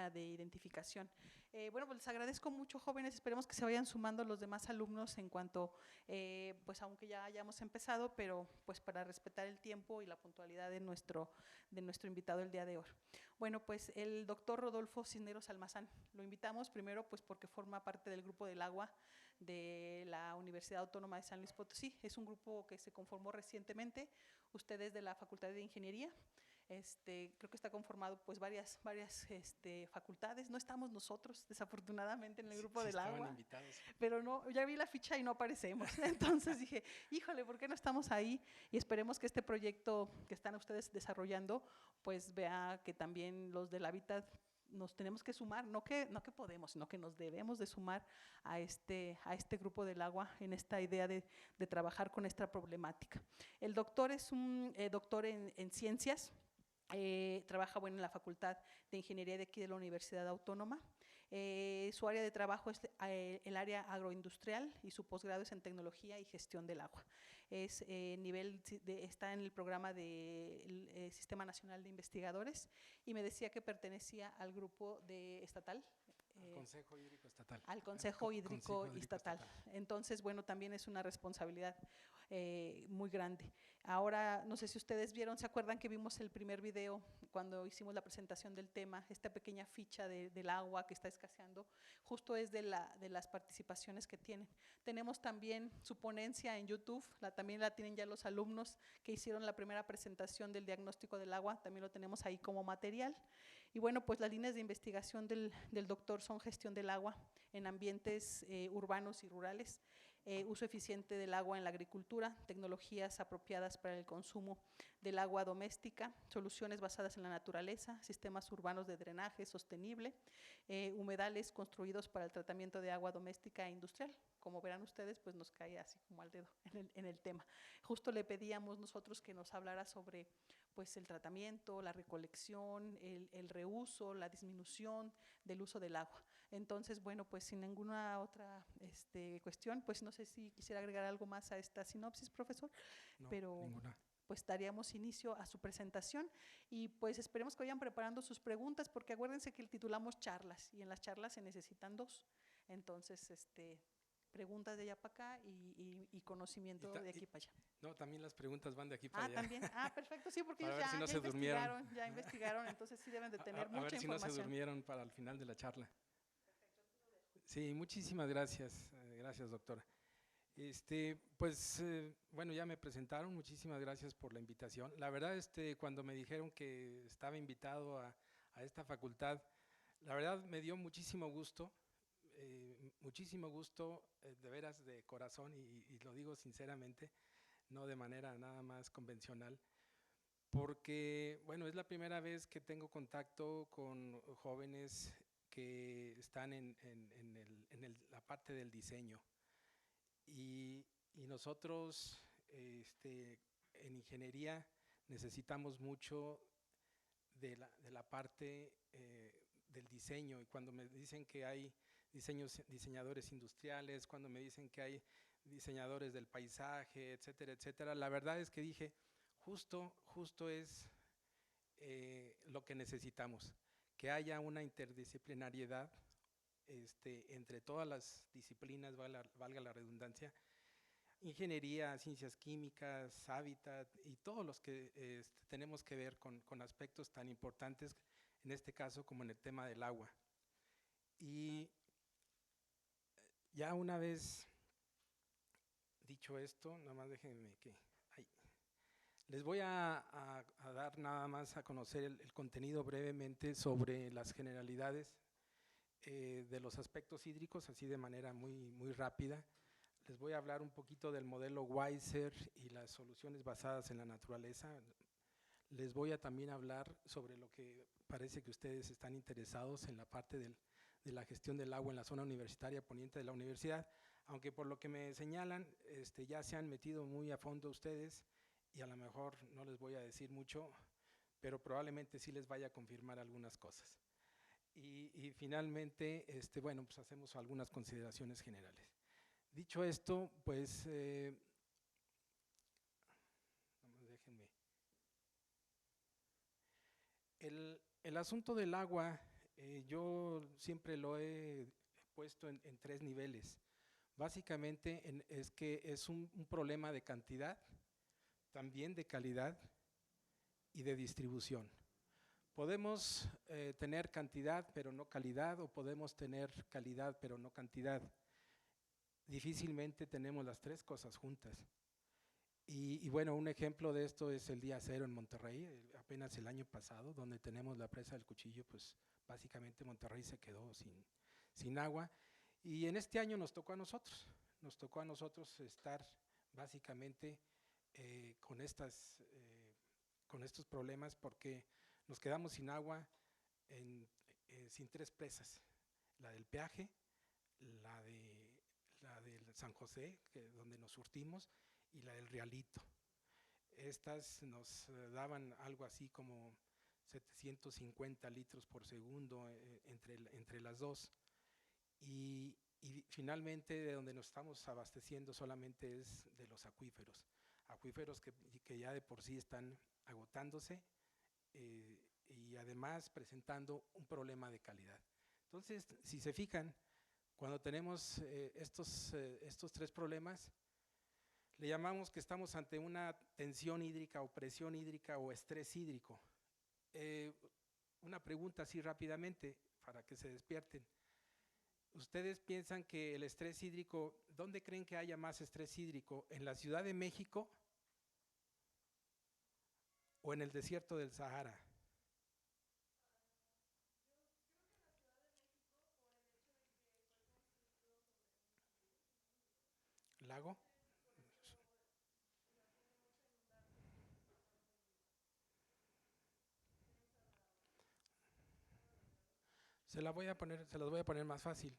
área de identificación. Bueno, pues les agradezco mucho, jóvenes, esperemos que se vayan sumando los demás alumnos en cuanto, pues aunque ya hayamos empezado, pero pues para respetar el tiempo y la puntualidad de nuestro invitado el día de hoy. Bueno, pues el doctor Rodolfo Cisneros Almazán, lo invitamos primero pues porque forma parte del Grupo del Agua de la Universidad Autónoma de San Luis Potosí. Es un grupo que se conformó recientemente, ustedes de la Facultad de Ingeniería. Creo que está conformado pues varias facultades, no estamos nosotros desafortunadamente en el grupo Sí del estaban agua, invitados. pero no, ya vi la ficha y no aparecemos, entonces dije, híjole, ¿por qué no estamos ahí? Y esperemos que este proyecto que están ustedes desarrollando pues vea que también los del hábitat nos tenemos que sumar, no que podemos, sino que nos debemos de sumar a este grupo del agua en esta idea de trabajar con esta problemática. El doctor es un doctor en ciencias. Trabaja en la Facultad de Ingeniería de aquí de la Universidad Autónoma. Su área de trabajo es el área agroindustrial y su posgrado es en tecnología y gestión del agua. Está en el programa del Sistema Nacional de Investigadores y me decía que pertenecía al grupo estatal. Al Consejo Hídrico Estatal. Al Consejo Hídrico Estatal. Entonces, bueno, también es una responsabilidad muy grande. Ahora, no sé si ustedes vieron, ¿se acuerdan que vimos el primer video cuando hicimos la presentación del tema? Esta pequeña ficha del agua que está escaseando, justo es de las participaciones que tienen. Tenemos también su ponencia en YouTube, también la tienen ya los alumnos que hicieron la primera presentación del diagnóstico del agua, también lo tenemos ahí como material. Y bueno, pues las líneas de investigación del doctor son gestión del agua en ambientes urbanos y rurales, uso eficiente del agua en la agricultura, tecnologías apropiadas para el consumo del agua doméstica, soluciones basadas en la naturaleza, sistemas urbanos de drenaje sostenible, humedales construidos para el tratamiento de agua doméstica e industrial. Como verán ustedes, pues nos cae así como al dedo en el tema. Justo le pedíamos nosotros que nos hablara sobre pues el tratamiento, la recolección, el reuso, la disminución del uso del agua. Entonces, bueno, pues sin ninguna otra cuestión, pues no sé si quisiera agregar algo más a esta sinopsis, profesor, No, pero ninguna. pues daríamos inicio a su presentación y pues esperemos que vayan preparando sus preguntas porque acuérdense que titulamos charlas y en las charlas se necesitan dos. Entonces, preguntas de allá para acá y conocimiento de aquí para allá. No, también las preguntas van de aquí para allá. También. Perfecto, sí, porque para ellos ver si no ya investigaron, entonces sí deben de tener mucha a ver si información. no se durmieron para el final de la charla. Sí, muchísimas gracias, gracias doctora. Bueno, ya me presentaron, muchísimas gracias por la invitación. La verdad, cuando me dijeron que estaba invitado a esta facultad, la verdad me dio muchísimo gusto, de veras de corazón y lo digo sinceramente, no de manera nada más convencional, porque, bueno, es la primera vez que tengo contacto con jóvenes que están en la parte del diseño. Y nosotros en ingeniería necesitamos mucho de la parte del diseño, y cuando me dicen que hay diseñadores industriales, cuando me dicen que hay diseñadores del paisaje, etcétera, etcétera, la verdad es que dije, justo es lo que necesitamos, que haya una interdisciplinariedad entre todas las disciplinas, valga la redundancia, ingeniería, ciencias químicas, hábitat y todos los que tenemos que ver con aspectos tan importantes, en este caso como en el tema del agua. Y ya una vez dicho esto, nada más déjenme que… les voy a dar nada más a conocer el contenido brevemente sobre las generalidades de los aspectos hídricos, así de manera muy rápida. Les voy a hablar un poquito del modelo Weiser y las soluciones basadas en la naturaleza. Les voy a también hablar sobre lo que parece que ustedes están interesados en la parte de la gestión del agua en la zona universitaria poniente de la universidad, aunque por lo que me señalan ya se han metido muy a fondo ustedes y a lo mejor no les voy a decir mucho, pero probablemente sí les vaya a confirmar algunas cosas. Y finalmente, bueno, pues hacemos algunas consideraciones generales. Dicho esto, pues, déjenme. El asunto del agua Yo siempre lo he puesto en tres niveles. Básicamente es que es un problema de cantidad, también de calidad y de distribución. Podemos tener cantidad pero no calidad, o podemos tener calidad pero no cantidad. Difícilmente tenemos las tres cosas juntas. Y bueno, un ejemplo de esto es el día cero en Monterrey, apenas el año pasado, donde tenemos la presa del Cuchillo, pues básicamente Monterrey se quedó sin agua. Y en este año nos tocó a nosotros estar básicamente con estos problemas, porque nos quedamos sin agua sin tres presas: la del Peaje, la del San José, donde nos surtimos, y la del Realito. Estas nos daban algo así como 750 litros por segundo entre las dos. Y finalmente de donde nos estamos abasteciendo solamente es de los acuíferos que ya de por sí están agotándose, y además presentando un problema de calidad. Entonces, si se fijan, cuando tenemos estos tres problemas, le llamamos que estamos ante una tensión hídrica o presión hídrica o estrés hídrico. Una pregunta así rápidamente para que se despierten. ¿Ustedes piensan que el estrés hídrico, dónde creen que haya más estrés hídrico? ¿En la Ciudad de México o en el desierto del Sahara? ¿Lago? Se las voy a poner más fácil.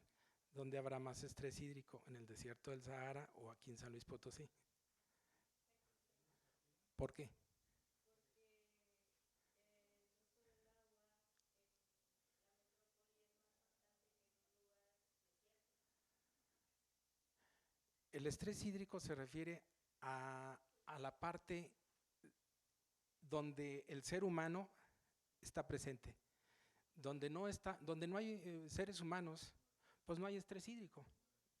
¿Dónde habrá más estrés hídrico? ¿En el desierto del Sahara o aquí en San Luis Potosí? ¿Por qué? El estrés hídrico se refiere a la parte donde el ser humano está presente. Donde no hay seres humanos, pues no hay estrés hídrico.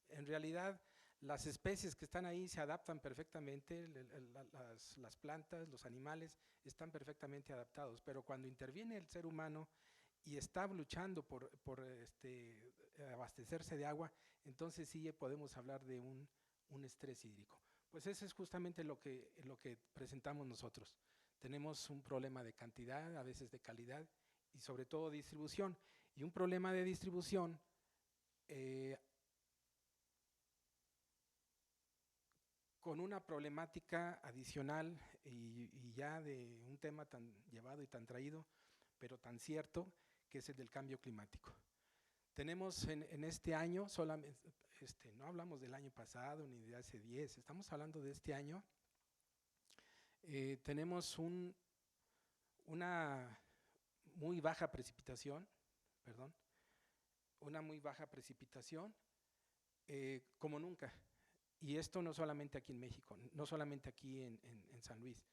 En realidad, las especies que están ahí se adaptan perfectamente, las plantas, los animales están perfectamente adaptados, pero cuando interviene el ser humano y está luchando por abastecerse de agua, entonces sí podemos hablar de un estrés hídrico. Pues eso es justamente lo que presentamos nosotros. Tenemos un problema de cantidad, a veces de calidad, y sobre todo distribución. Y un problema de distribución con una problemática adicional y ya de un tema tan llevado y tan traído, pero tan cierto, que es el del cambio climático. Tenemos en este año, solamente, no hablamos del año pasado ni de hace 10, estamos hablando de este año. Tenemos una muy baja precipitación, como nunca. Y esto no solamente aquí en México, no solamente aquí en San Luis,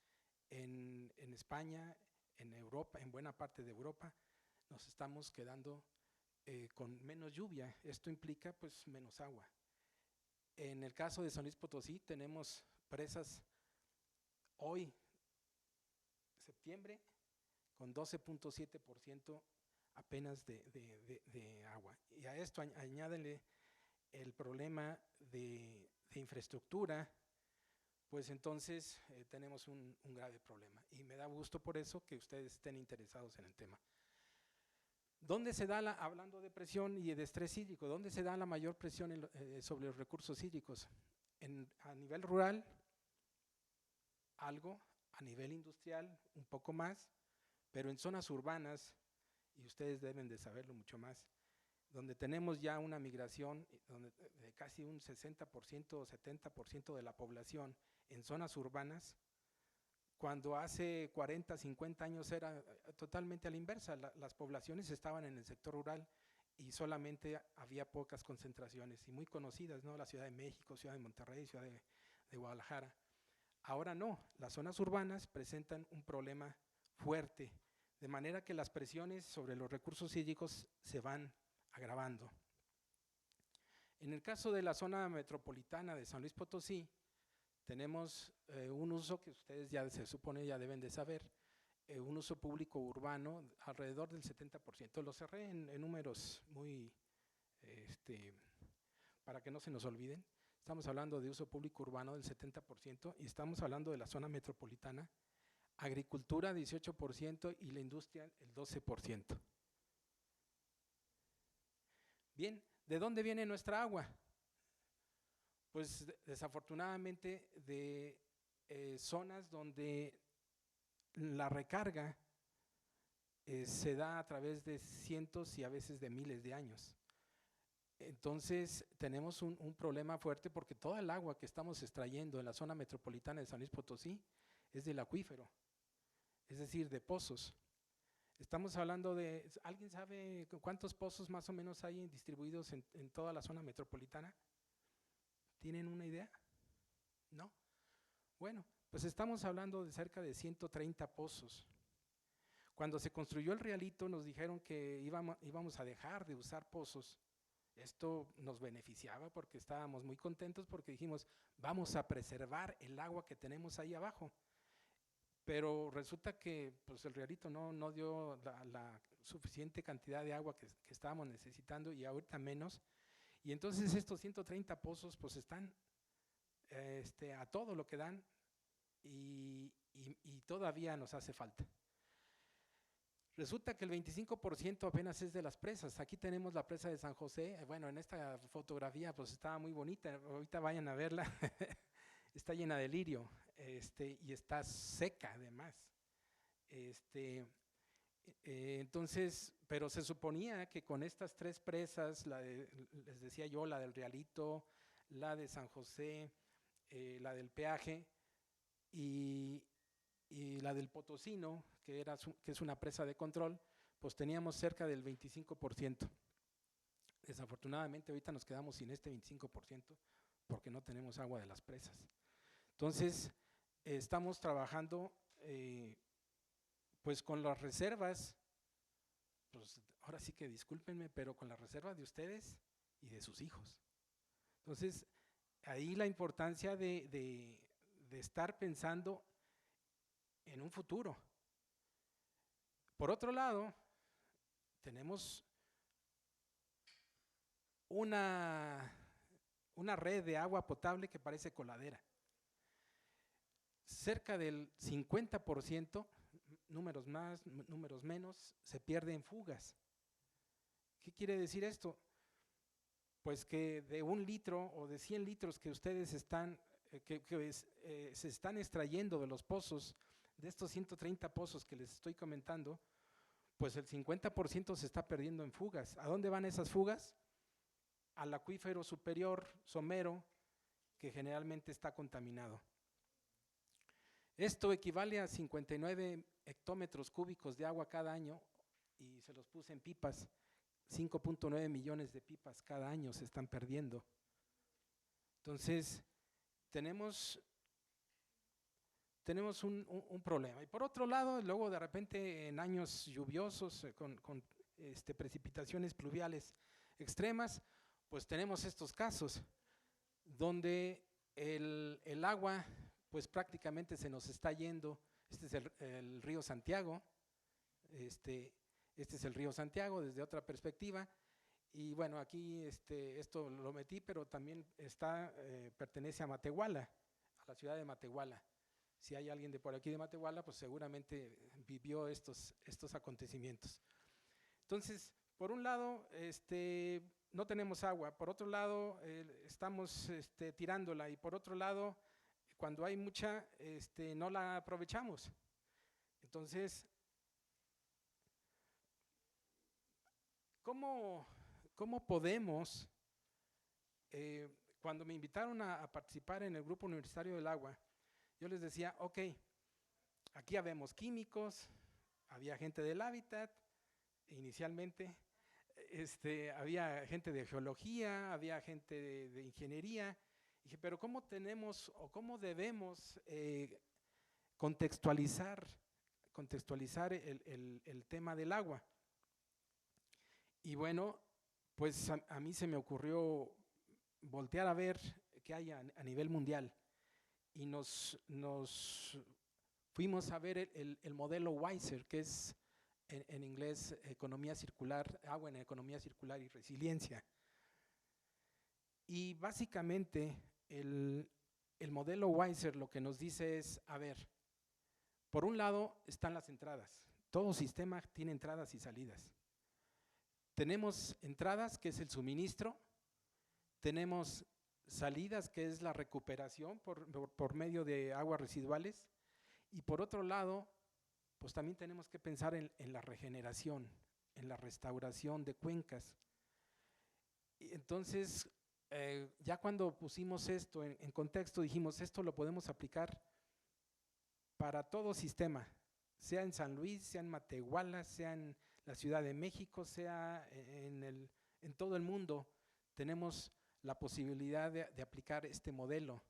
en España, en Europa, en buena parte de Europa, nos estamos quedando con menos lluvia. Esto implica pues menos agua. En el caso de San Luis Potosí tenemos presas hoy, septiembre, con 12.7% apenas de agua. Y a esto añádele el problema de infraestructura, pues entonces tenemos un grave problema. Y me da gusto por eso que ustedes estén interesados en el tema. ¿Dónde se da, hablando de presión y de estrés hídrico, dónde se da la mayor presión sobre los recursos hídricos? A nivel rural, algo, a nivel industrial, un poco más, pero en zonas urbanas, y ustedes deben de saberlo mucho más, donde tenemos ya una migración de casi un 60% o 70% de la población en zonas urbanas, cuando hace 40, 50 años era totalmente a la inversa. Las poblaciones estaban en el sector rural y solamente había pocas concentraciones y muy conocidas, ¿no? La Ciudad de México, Ciudad de Monterrey, Ciudad de Guadalajara. Ahora no, las zonas urbanas presentan un problema fuerte de manera que las presiones sobre los recursos hídricos se van agravando. En el caso de la zona metropolitana de San Luis Potosí, tenemos un uso que ustedes ya se supone ya deben de saber, un uso público urbano alrededor del 70%. Lo cerré en números muy, para que no se nos olviden. Estamos hablando de uso público urbano del 70% y estamos hablando de la zona metropolitana, agricultura 18% y la industria el 12%. Bien, ¿de dónde viene nuestra agua? Pues desafortunadamente de zonas donde la recarga se da a través de cientos y a veces de miles de años. Entonces tenemos un problema fuerte porque toda el agua que estamos extrayendo en la zona metropolitana de San Luis Potosí es del acuífero, es decir, de pozos. Estamos hablando de, ¿alguien sabe cuántos pozos más o menos hay distribuidos en toda la zona metropolitana? ¿Tienen una idea? ¿No? Bueno, pues estamos hablando de cerca de 130 pozos. Cuando se construyó el Rialito nos dijeron que íbamos a dejar de usar pozos. Esto nos beneficiaba porque estábamos muy contentos porque dijimos, vamos a preservar el agua que tenemos ahí abajo. Pero resulta que pues, el Rialito no dio la suficiente cantidad de agua que estábamos necesitando y ahorita menos. Y entonces estos 130 pozos pues están a todo lo que dan y todavía nos hace falta. Resulta que el 25% apenas es de las presas. Aquí tenemos la presa de San José. Bueno, en esta fotografía pues estaba muy bonita. Ahorita vayan a verla. Está llena de lirio y está seca además. Entonces, pero se suponía que con estas tres presas, les decía yo, la del Rialito, la de San José, la del Peaje y la del Potosino, que es una presa de control, pues teníamos cerca del 25%. Desafortunadamente ahorita nos quedamos sin este 25% porque no tenemos agua de las presas. Entonces, estamos trabajando pues con las reservas, pues ahora sí que discúlpenme, pero con las reservas de ustedes y de sus hijos. Entonces, ahí la importancia de estar pensando en un futuro. Por otro lado, tenemos una red de agua potable que parece coladera. Cerca del 50%, números más, números menos, se pierde en fugas. ¿Qué quiere decir esto? Pues que de 1 litro o de 100 litros que ustedes se están extrayendo de los pozos, de estos 130 pozos que les estoy comentando, pues el 50% se está perdiendo en fugas. ¿A dónde van esas fugas? Al acuífero superior somero, que generalmente está contaminado. Esto equivale a 59 hectómetros cúbicos de agua cada año, y se los puse en pipas, 5.9 millones de pipas cada año se están perdiendo. Entonces, tenemos un problema. Y por otro lado, luego de repente en años lluviosos, con precipitaciones pluviales extremas, pues tenemos estos casos, donde el agua pues prácticamente se nos está yendo. Este es el río Santiago, este es el río Santiago desde otra perspectiva, y bueno, aquí esto lo metí, pero también pertenece a Matehuala, a la ciudad de Matehuala. Si hay alguien de por aquí de Matehuala, pues seguramente vivió estos acontecimientos. Entonces, por un lado, no tenemos agua, por otro lado, estamos tirándola, y por otro lado, cuando hay mucha, no la aprovechamos. Entonces, ¿cómo podemos, cuando me invitaron a participar en el Grupo Universitario del Agua, yo les decía, ok, aquí habemos químicos, había gente del hábitat, inicialmente, había gente de geología, había gente de ingeniería. Dije, pero ¿cómo tenemos o cómo debemos contextualizar contextualizar el tema del agua. Y bueno, pues a mí se me ocurrió voltear a ver qué hay a nivel mundial y nos fuimos a ver el modelo WISER, que es en inglés economía circular, agua en economía circular y resiliencia. Y básicamente el modelo WISER lo que nos dice es, a ver, por un lado están las entradas, todo sistema tiene entradas y salidas. Tenemos entradas, que es el suministro, tenemos salidas, que es la recuperación por medio de aguas residuales, y por otro lado, pues también tenemos que pensar en la regeneración, en la restauración de cuencas. Y entonces, ya cuando pusimos esto en contexto, dijimos, esto lo podemos aplicar para todo sistema, sea en San Luis, sea en Matehuala, sea en la Ciudad de México, sea en todo el mundo. Tenemos la posibilidad de aplicar este modelo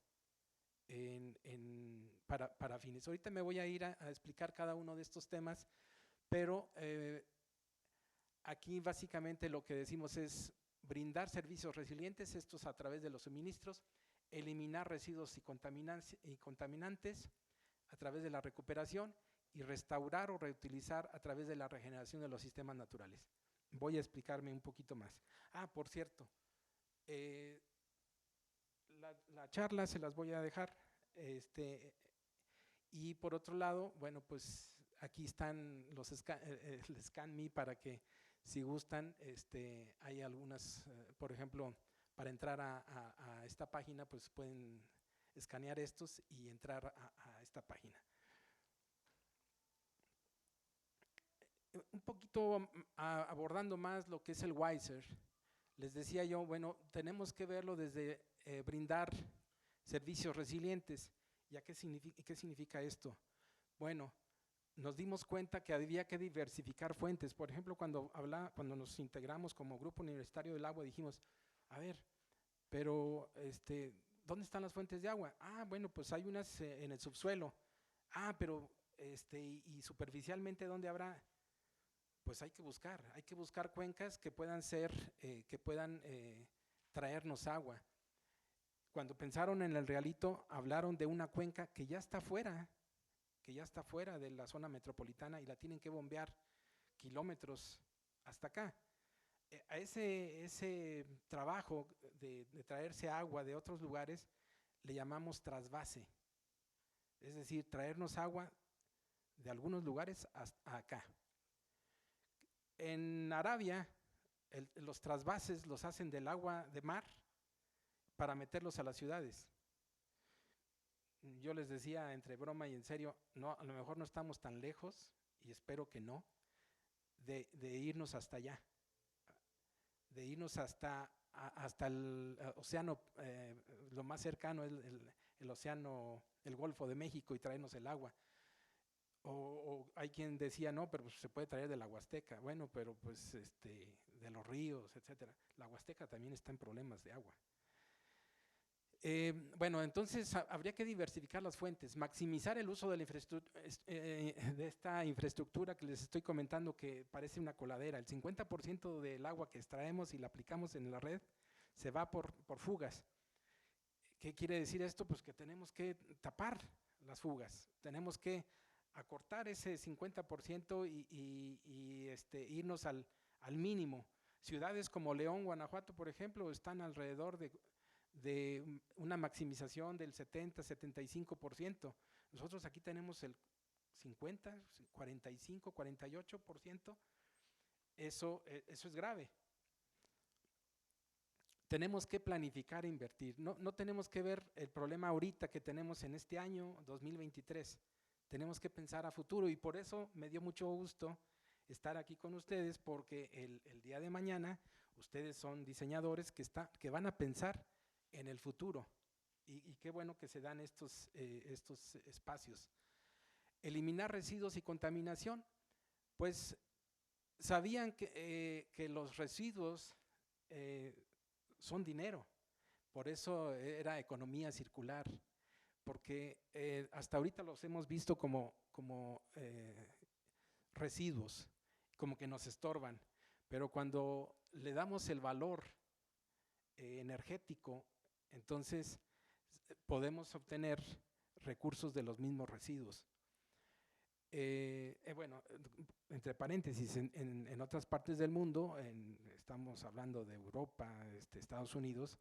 para fines. Ahorita me voy a ir a explicar cada uno de estos temas, pero aquí básicamente lo que decimos es brindar servicios resilientes, estos a través de los suministros, eliminar residuos y contaminantes a través de la recuperación y restaurar o reutilizar a través de la regeneración de los sistemas naturales. Voy a explicarme un poquito más. Por cierto, la charla se las voy a dejar, y por otro lado, bueno, pues aquí están el ScanMe para que si gustan, hay algunas, por ejemplo, para entrar a esta página, pues pueden escanear estos y entrar a esta página. Un poquito abordando más lo que es el WISER, les decía yo, bueno, tenemos que verlo desde brindar servicios resilientes. ¿Y qué significa esto? Bueno, nos dimos cuenta que había que diversificar fuentes. Por ejemplo, cuando nos integramos como Grupo Universitario del Agua, dijimos, a ver, pero ¿dónde están las fuentes de agua? Bueno, pues hay unas en el subsuelo. Pero y superficialmente, ¿dónde habrá? Pues hay que buscar cuencas que puedan traernos agua. Cuando pensaron en el Realito, hablaron de una cuenca que ya está fuera de la zona metropolitana y la tienen que bombear kilómetros hasta acá. A ese trabajo de traerse agua de otros lugares le llamamos trasvase, es decir, traernos agua de algunos lugares hasta acá. En Arabia, los trasvases los hacen del agua de mar para meterlos a las ciudades. Yo les decía entre broma y en serio, no, a lo mejor no estamos tan lejos, y espero que no, de irnos hasta allá, de irnos hasta el océano, lo más cercano es el océano, el Golfo de México, y traernos el agua. O hay quien decía, no, pero se puede traer de la Huasteca. Bueno, pero pues de los ríos, etcétera. La Huasteca también está en problemas de agua. Bueno, entonces habría que diversificar las fuentes, maximizar el uso de esta infraestructura que les estoy comentando, que parece una coladera. El 50% del agua que extraemos y la aplicamos en la red se va por fugas. ¿Qué quiere decir esto? Pues que tenemos que tapar las fugas, tenemos que acortar ese 50% y irnos al mínimo. Ciudades como León, Guanajuato, por ejemplo, están alrededor de una maximización del 70-75%. Nosotros aquí tenemos el 50, 45, 48%. Eso es grave. Tenemos que planificar e invertir. No tenemos que ver el problema ahorita que tenemos en este año 2023. Tenemos que pensar a futuro, y por eso me dio mucho gusto estar aquí con ustedes, porque el día de mañana ustedes son diseñadores que van a pensar en el futuro, y qué bueno que se dan estos espacios. Eliminar residuos y contaminación. Pues sabían que los residuos son dinero, por eso era economía circular, porque hasta ahorita los hemos visto como residuos, como que nos estorban, pero cuando le damos el valor energético, entonces podemos obtener recursos de los mismos residuos. Bueno, entre paréntesis, en otras partes del mundo, estamos hablando de Europa, Estados Unidos,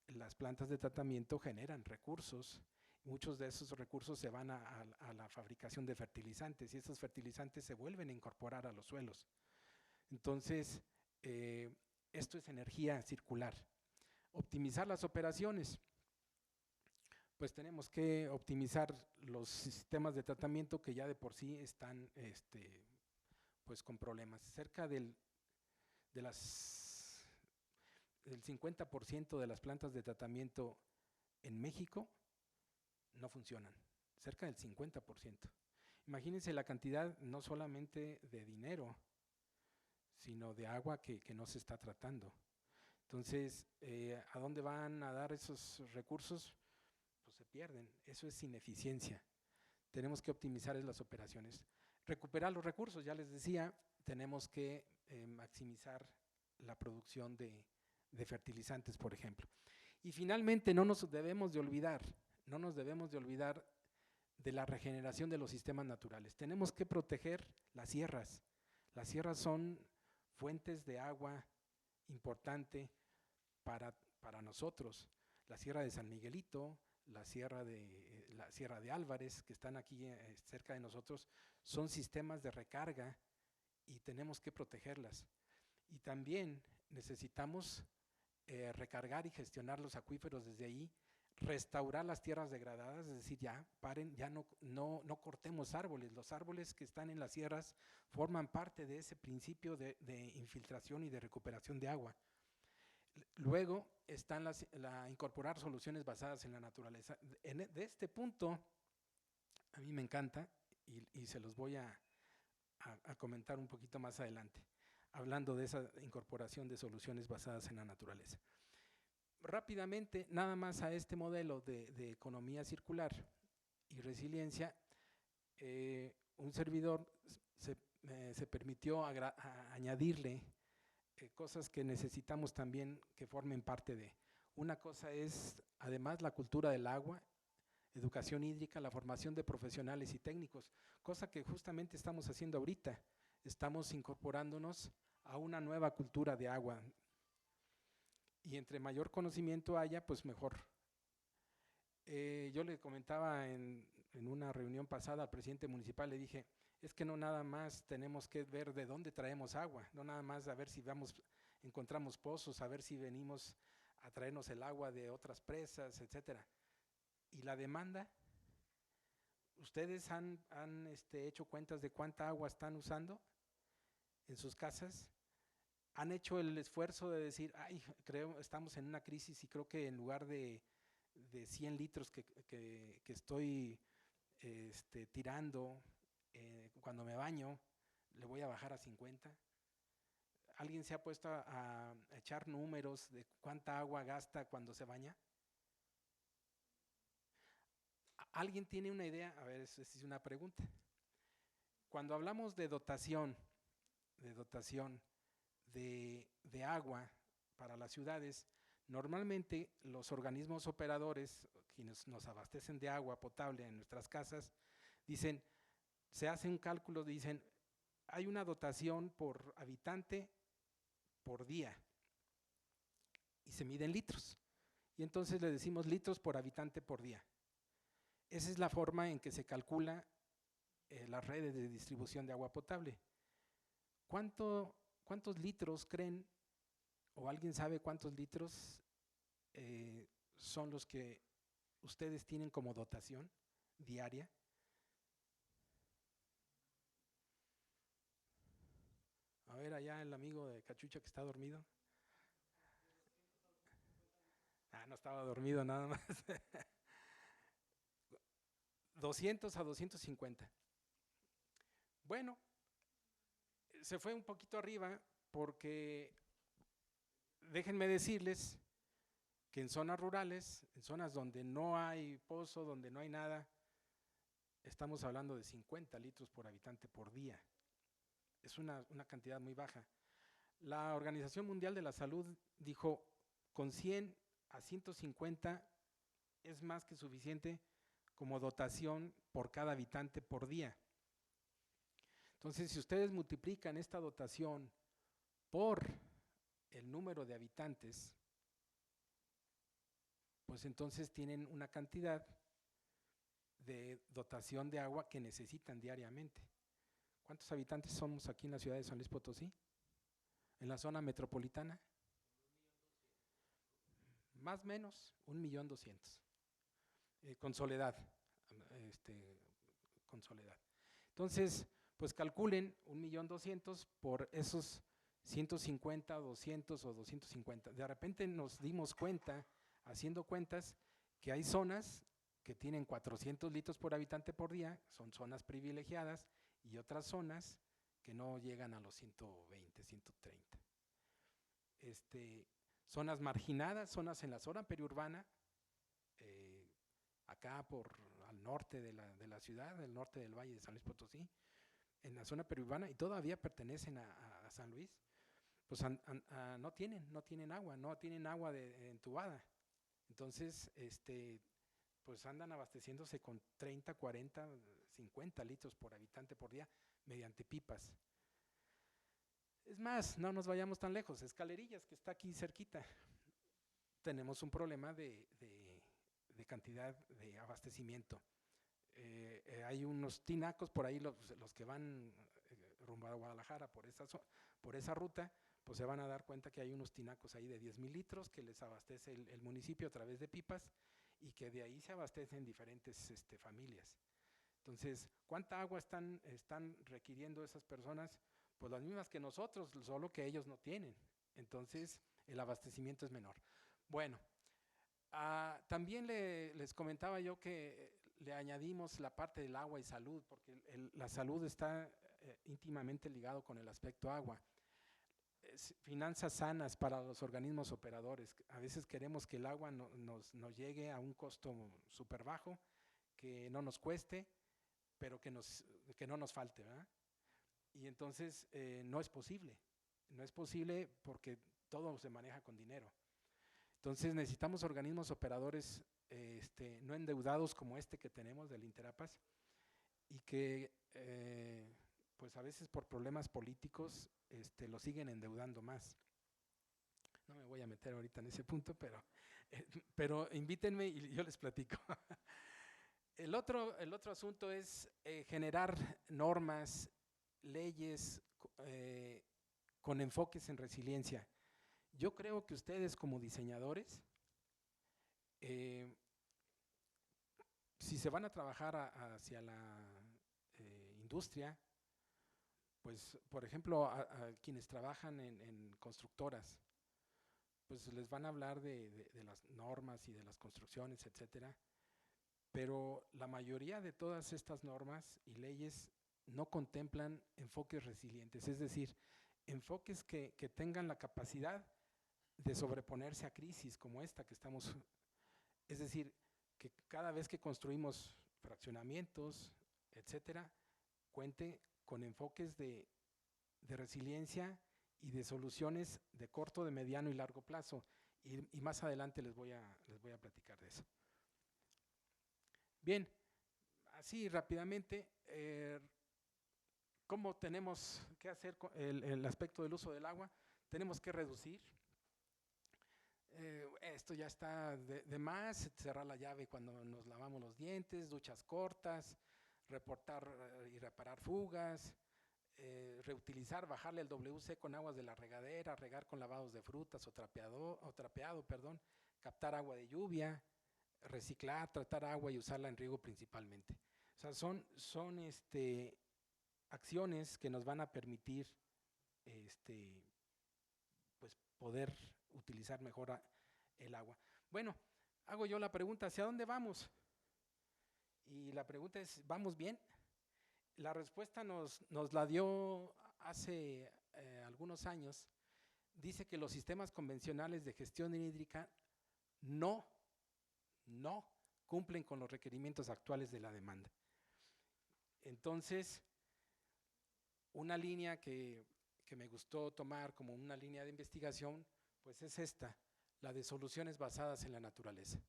las plantas de tratamiento generan recursos. Muchos de esos recursos se van a la fabricación de fertilizantes y esos fertilizantes se vuelven a incorporar a los suelos. Entonces, esto es energía circular. Optimizar las operaciones. Pues tenemos que optimizar los sistemas de tratamiento que ya de por sí están pues con problemas. Cerca del 50% de las plantas de tratamiento en México no funcionan, cerca del 50%. Imagínense la cantidad no solamente de dinero, sino de agua que no se está tratando. Entonces, ¿a dónde van a dar esos recursos? Pues se pierden, eso es ineficiencia. Tenemos que optimizar las operaciones. Recuperar los recursos, ya les decía, tenemos que maximizar la producción de fertilizantes, por ejemplo. Y finalmente, no nos debemos de olvidar de la regeneración de los sistemas naturales. Tenemos que proteger las sierras. Las sierras son fuentes de agua importante para nosotros. La Sierra de San Miguelito, la Sierra de Álvarez, que están aquí cerca de nosotros, son sistemas de recarga y tenemos que protegerlas. Y también necesitamos recargar y gestionar los acuíferos desde ahí, restaurar las tierras degradadas, es decir, ya paren, ya no cortemos árboles. Los árboles que están en las sierras forman parte de ese principio de infiltración y de recuperación de agua. Luego están incorporar soluciones basadas en la naturaleza. De este punto, a mí me encanta y se los voy a comentar un poquito más adelante, hablando de esa incorporación de soluciones basadas en la naturaleza. Rápidamente, nada más a este modelo de economía circular y resiliencia, un servidor se permitió añadirle cosas que necesitamos también que formen parte de. Una cosa es, además, la cultura del agua, educación hídrica, la formación de profesionales y técnicos, cosa que justamente estamos haciendo ahorita. Estamos incorporándonos a una nueva cultura de agua. Y entre mayor conocimiento haya, pues mejor. Yo le comentaba en una reunión pasada al presidente municipal, le dije, es que no nada más tenemos que ver de dónde traemos agua, no nada más a ver si encontramos pozos, a ver si venimos a traernos el agua de otras presas, etcétera. Y la demanda, ¿ustedes han hecho cuentas de cuánta agua están usando en sus casas? ¿Han hecho el esfuerzo de decir, estamos en una crisis y creo que en lugar de 100 litros que estoy tirando cuando me baño, le voy a bajar a 50? ¿Alguien se ha puesto a echar números de cuánta agua gasta cuando se baña? ¿Alguien tiene una idea? A ver, esa es una pregunta. Cuando hablamos de dotación de agua para las ciudades, normalmente los organismos operadores, quienes nos abastecen de agua potable en nuestras casas, dicen, se hace un cálculo, dicen, hay una dotación por habitante por día y se mide en litros. Y entonces le decimos litros por habitante por día. Esa es la forma en que se calcula las redes de distribución de agua potable. ¿Cuántos litros creen, o alguien sabe cuántos litros son los que ustedes tienen como dotación diaria? A ver, allá el amigo de Cachucha que está dormido. No estaba dormido nada más. 200 a 250. Bueno, se fue un poquito arriba porque déjenme decirles que en zonas rurales, en zonas donde no hay pozo, donde no hay nada, estamos hablando de 50 litros por habitante por día. Es una cantidad muy baja. La Organización Mundial de la Salud dijo, con 100 a 150 es más que suficiente como dotación por cada habitante por día. Entonces, si ustedes multiplican esta dotación por el número de habitantes, pues entonces tienen una cantidad de dotación de agua que necesitan diariamente. ¿Cuántos habitantes somos aquí en la ciudad de San Luis Potosí? En la zona metropolitana. Más o menos 1.200.000. Con Soledad. Con Soledad. Entonces, pues calculen 1.200.000 por esos 150, 200 o 250. De repente nos dimos cuenta, haciendo cuentas, que hay zonas que tienen 400 litros por habitante por día, son zonas privilegiadas, y otras zonas que no llegan a los 120, 130. Zonas marginadas, zonas en la zona periurbana, acá al norte de la ciudad, del norte del Valle de San Luis Potosí, en la zona periurbana, y todavía pertenecen a San Luis, pues no tienen agua, entubada. Entonces, pues andan abasteciéndose con 30, 40, 50 litros por habitante por día mediante pipas. Es más, no nos vayamos tan lejos, Escalerillas, que está aquí cerquita, tenemos un problema de cantidad de abastecimiento. Hay unos tinacos por ahí, los que van rumbo a Guadalajara por esa ruta, pues se van a dar cuenta que hay unos tinacos ahí de 10,000 litros que les abastece el municipio a través de pipas, y que de ahí se abastecen diferentes familias. Entonces, ¿cuánta agua están requiriendo esas personas? Pues las mismas que nosotros, solo que ellos no tienen. Entonces, el abastecimiento es menor. Bueno, también les comentaba yo que le añadimos la parte del agua y salud, porque la salud está íntimamente ligado con el aspecto agua. Finanzas sanas para los organismos operadores. A veces queremos que el agua nos llegue a un costo súper bajo, que no nos cueste, pero que no nos falte, ¿verdad? Y entonces no es posible porque todo se maneja con dinero. Entonces necesitamos organismos operadores no endeudados como que tenemos del Interapas, y que pues a veces por problemas políticos lo siguen endeudando más. No me voy a meter ahorita en ese punto, pero invítenme y yo les platico. El otro asunto es generar normas, leyes con enfoques en resiliencia. Yo creo que ustedes como diseñadores, si se van a trabajar hacia la industria, pues por ejemplo a quienes trabajan en constructoras, pues les van a hablar de las normas y de las construcciones, etcétera, pero la mayoría de todas estas normas y leyes no contemplan enfoques resilientes, es decir, enfoques que tengan la capacidad de sobreponerse a crisis como esta que estamos, es decir, que cada vez que construimos fraccionamientos, etcétera, cuente con enfoques de resiliencia y de soluciones de corto, de mediano y largo plazo, y más adelante les voy a platicar de eso. Bien, así rápidamente, ¿cómo tenemos que hacer el aspecto del uso del agua? Tenemos que reducir. Esto ya está de más, cerrar la llave cuando nos lavamos los dientes, duchas cortas, reportar y reparar fugas, reutilizar, bajarle el WC con aguas de la regadera, regar con lavados de frutas o trapeado, captar agua de lluvia, reciclar, tratar agua y usarla en riego principalmente. O sea, son acciones que nos van a permitir pues poder utilizar mejor el agua. Bueno, hago yo la pregunta, ¿hacia dónde vamos? Y la pregunta es, ¿vamos bien? La respuesta nos la dio hace algunos años. Dice que los sistemas convencionales de gestión hídrica no cumplen con los requerimientos actuales de la demanda. Entonces, una línea que me gustó tomar como una línea de investigación, pues es esta, la de soluciones basadas en la naturaleza.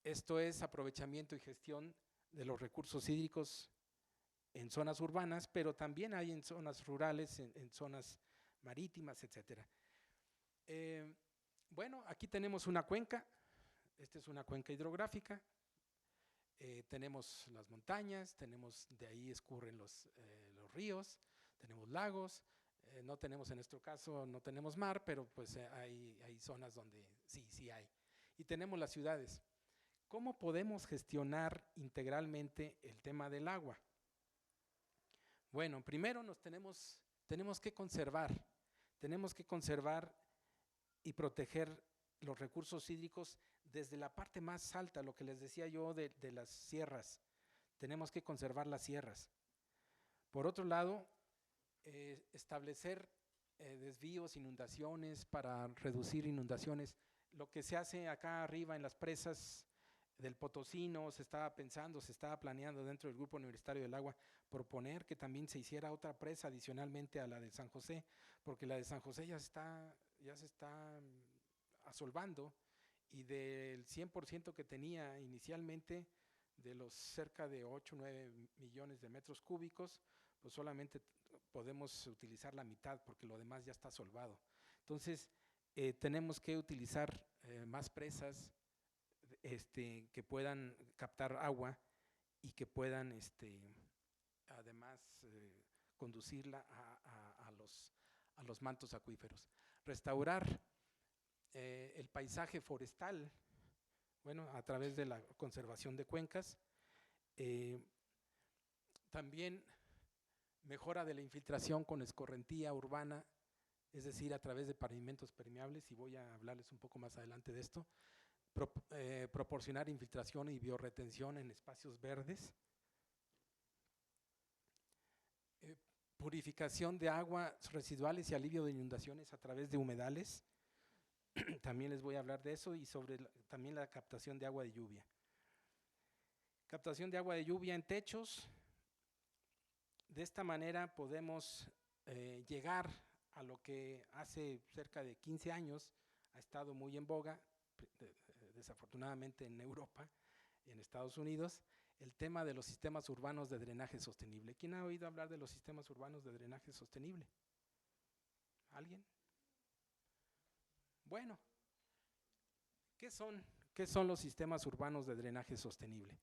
Esto es aprovechamiento y gestión de los recursos hídricos en zonas urbanas, pero también hay en zonas rurales, en zonas marítimas, etcétera. Bueno, aquí tenemos una cuenca, esta es una cuenca hidrográfica, tenemos las montañas, de ahí escurren los ríos, tenemos lagos, no tenemos en nuestro caso, no tenemos mar, pero pues hay zonas donde sí hay. Y tenemos las ciudades. ¿Cómo podemos gestionar integralmente el tema del agua? Bueno, primero tenemos que conservar y proteger los recursos hídricos desde la parte más alta, lo que les decía yo de las sierras. Tenemos que conservar las sierras. Por otro lado, establecer desvíos, inundaciones para reducir inundaciones. Lo que se hace acá arriba en las presas del Potosino, se estaba planeando dentro del Grupo Universitario del Agua proponer que también se hiciera otra presa adicionalmente a la de San José, porque la de San José ya se está asolvando, y del 100% que tenía inicialmente, de los cerca de 8 o 9 millones de metros cúbicos, pues solamente podemos utilizar la mitad porque lo demás ya está solvado. Entonces, tenemos que utilizar más presas que puedan captar agua y que puedan además conducirla a los mantos acuíferos. Restaurar el paisaje forestal, bueno, a través de la conservación de cuencas. También mejora de la infiltración con escorrentía urbana, es decir, a través de pavimentos permeables, y voy a hablarles un poco más adelante de esto. Proporcionar infiltración y biorretención en espacios verdes. Purificación de aguas residuales y alivio de inundaciones a través de humedales. También les voy a hablar de eso, y sobre también la captación de agua de lluvia. Captación de agua de lluvia en techos. De esta manera podemos llegar a lo que hace cerca de 15 años ha estado muy en boga, desafortunadamente en Europa y en Estados Unidos, el tema de los sistemas urbanos de drenaje sostenible. ¿Quién ha oído hablar de los sistemas urbanos de drenaje sostenible? ¿Alguien? Bueno, ¿qué son los sistemas urbanos de drenaje sostenible?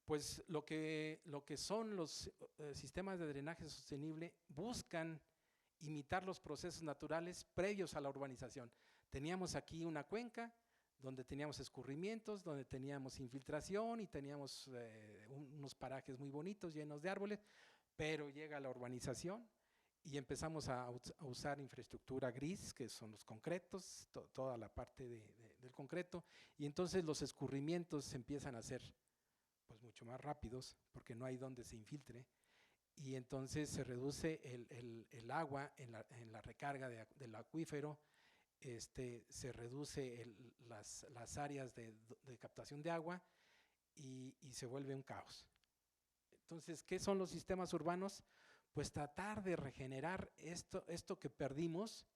Pues lo que son los sistemas de drenaje sostenible buscan imitar los procesos naturales previos a la urbanización. Teníamos aquí una cuenca donde teníamos escurrimientos, donde teníamos infiltración y teníamos unos parajes muy bonitos llenos de árboles, pero llega la urbanización y empezamos a usar infraestructura gris, que son los concretos, toda la parte del concreto, y entonces los escurrimientos se empiezan a hacer pues mucho más rápidos porque no hay donde se infiltre, y entonces se reduce el agua en la recarga del acuífero, se reduce las áreas de captación de agua y se vuelve un caos. Entonces, ¿qué son los sistemas urbanos? Pues tratar de regenerar esto que perdimos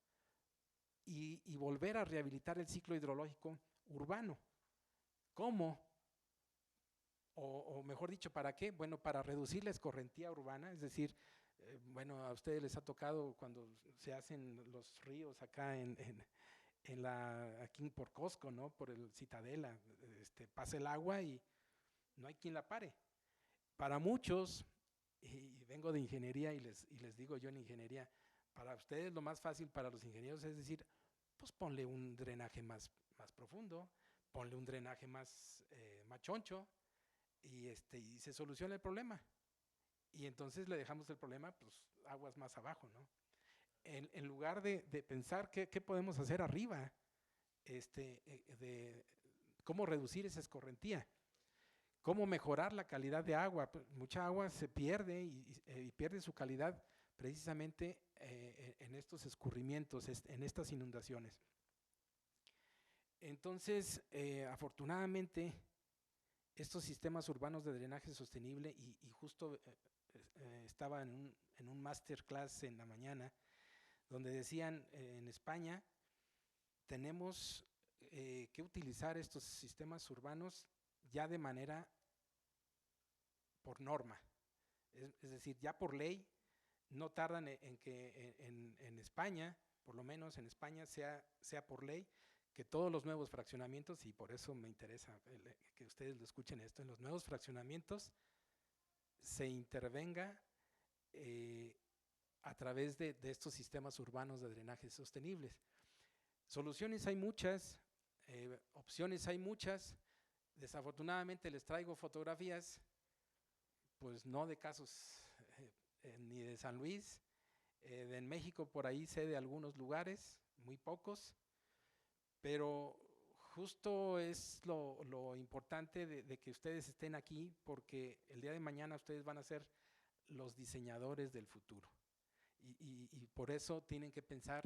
y volver a rehabilitar el ciclo hidrológico urbano. ¿Cómo? O mejor dicho, ¿para qué? Bueno, para reducir la escorrentía urbana, es decir, bueno, a ustedes les ha tocado cuando se hacen los ríos acá aquí por Costco, ¿no? Por el Citadela, pasa el agua y no hay quien la pare. Para muchos, y vengo de ingeniería y les digo yo en ingeniería, para ustedes lo más fácil para los ingenieros es decir, pues ponle un drenaje más profundo, ponle un drenaje más choncho, y se soluciona el problema. Y entonces le dejamos el problema, pues, aguas más abajo, ¿no? En lugar de pensar qué podemos hacer arriba, de cómo reducir esa escorrentía, cómo mejorar la calidad de agua. Mucha agua se pierde y pierde su calidad precisamente en estos escurrimientos, en estas inundaciones. Entonces, afortunadamente, estos sistemas urbanos de drenaje sostenible y justo estaba en un masterclass en la mañana donde decían en España tenemos que utilizar estos sistemas urbanos ya de manera por norma, es decir, ya por ley. No tardan en que en España, por lo menos en España, sea por ley que todos los nuevos fraccionamientos, y por eso me interesa que ustedes lo escuchen esto, en los nuevos fraccionamientos se intervenga a través de estos sistemas urbanos de drenaje sostenibles. Soluciones hay muchas, opciones hay muchas. Desafortunadamente les traigo fotografías, pues no de casos ni de San Luis, en México por ahí sé de algunos lugares, muy pocos, pero justo es lo importante de que ustedes estén aquí, porque el día de mañana ustedes van a ser los diseñadores del futuro. Y por eso tienen que pensar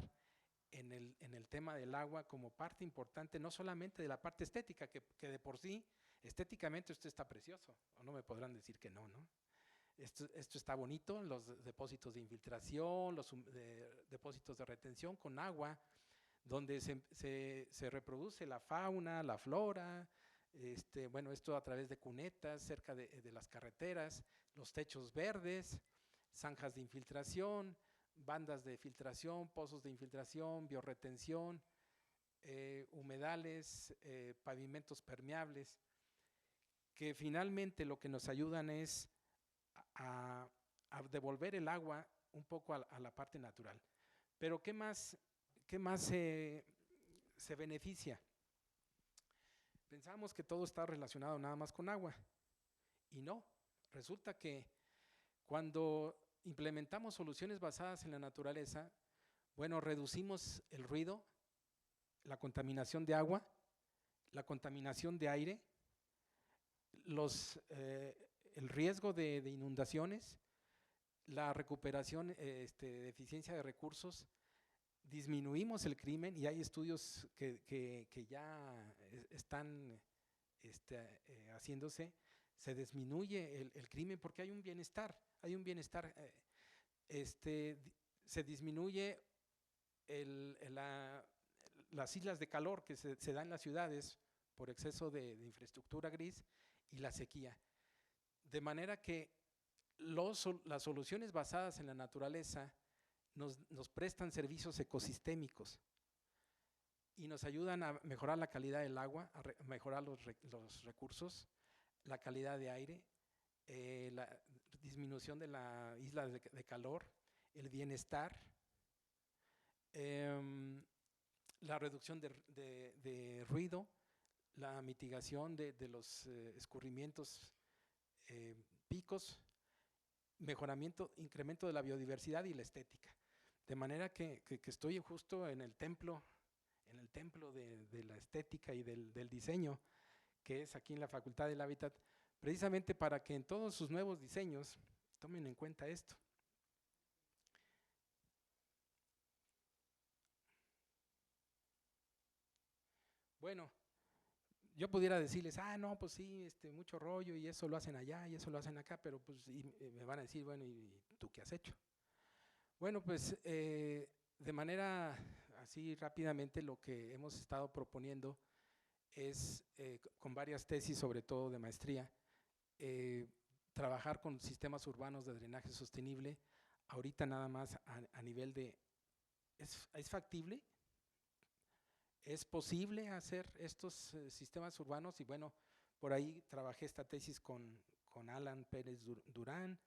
en el tema del agua como parte importante, no solamente de la parte estética, que de por sí, estéticamente esto está precioso, o no me podrán decir que no, ¿no? Esto está bonito, los depósitos de infiltración, los depósitos de retención con agua, donde se reproduce la fauna, la flora, bueno, esto a través de cunetas cerca de las carreteras, los techos verdes, zanjas de infiltración, bandas de filtración, pozos de infiltración, biorretención, humedales, pavimentos permeables, que finalmente lo que nos ayudan es a devolver el agua un poco a la parte natural. Pero ¿qué más se beneficia? Pensábamos que todo está relacionado nada más con agua, y no. Resulta que cuando implementamos soluciones basadas en la naturaleza, bueno, reducimos el ruido, la contaminación de agua, la contaminación de aire, el riesgo de inundaciones, la recuperación de eficiencia de recursos, disminuimos el crimen, y hay estudios que ya están haciéndose. Se disminuye el crimen porque hay un bienestar, se disminuye las islas de calor que se dan en las ciudades por exceso de infraestructura gris y la sequía. De manera que las soluciones basadas en la naturaleza nos prestan servicios ecosistémicos y nos ayudan a mejorar la calidad del agua, a mejorar los recursos, la calidad de aire, la disminución de la isla de calor, el bienestar, la reducción de ruido, la mitigación de los escurrimientos, picos, mejoramiento, incremento de la biodiversidad y la estética. De manera que estoy justo en el templo de la estética y del diseño, que es aquí en la Facultad del Hábitat, precisamente para que en todos sus nuevos diseños tomen en cuenta esto. Bueno, yo pudiera decirles, no, pues sí, mucho rollo, y eso lo hacen allá, y eso lo hacen acá, pero pues me van a decir, bueno, ¿y tú qué has hecho? Bueno, pues de manera así rápidamente lo que hemos estado proponiendo es, con varias tesis, sobre todo de maestría, trabajar con sistemas urbanos de drenaje sostenible. Ahorita nada más a nivel de, ¿es factible? ¿Es posible hacer estos sistemas urbanos? Y bueno, por ahí trabajé esta tesis con Alan Pérez Durán.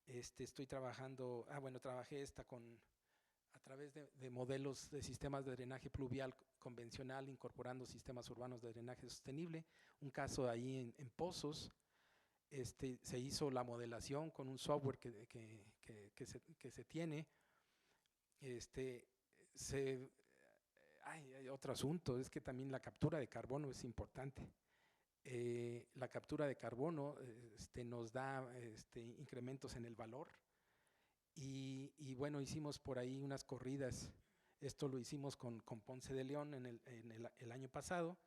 Estoy trabajando, trabajé a través de modelos de sistemas de drenaje pluvial convencional, incorporando sistemas urbanos de drenaje sostenible. Un caso ahí en Pozos, se hizo la modelación con un software que se tiene. Hay otro asunto, es que también la captura de carbono es importante. La captura de carbono nos da incrementos en el valor, y bueno, hicimos por ahí unas corridas. Esto lo hicimos con Ponce de León el año pasado.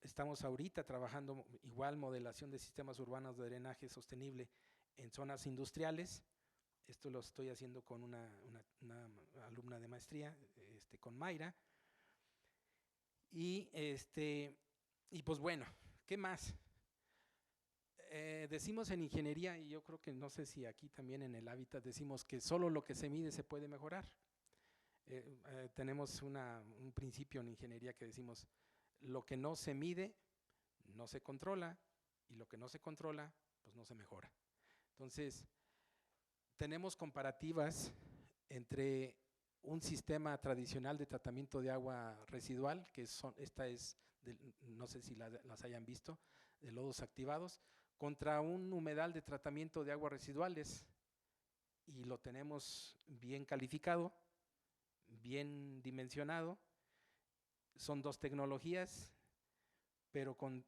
estamos ahorita trabajando igual modelación de sistemas urbanos de drenaje sostenible en zonas industriales. Esto lo estoy haciendo con una alumna de maestría, con Mayra. Y pues bueno, ¿qué más? Decimos en ingeniería, y yo creo que no sé si aquí también en el hábitat decimos que solo lo que se mide se puede mejorar. Tenemos un principio en ingeniería que decimos, lo que no se mide no se controla, y lo que no se controla pues no se mejora. Entonces, tenemos comparativas entre un sistema tradicional de tratamiento de agua residual, que no sé si las hayan visto, de lodos activados, contra un humedal de tratamiento de aguas residuales, y lo tenemos bien calificado, bien dimensionado. Son dos tecnologías, pero con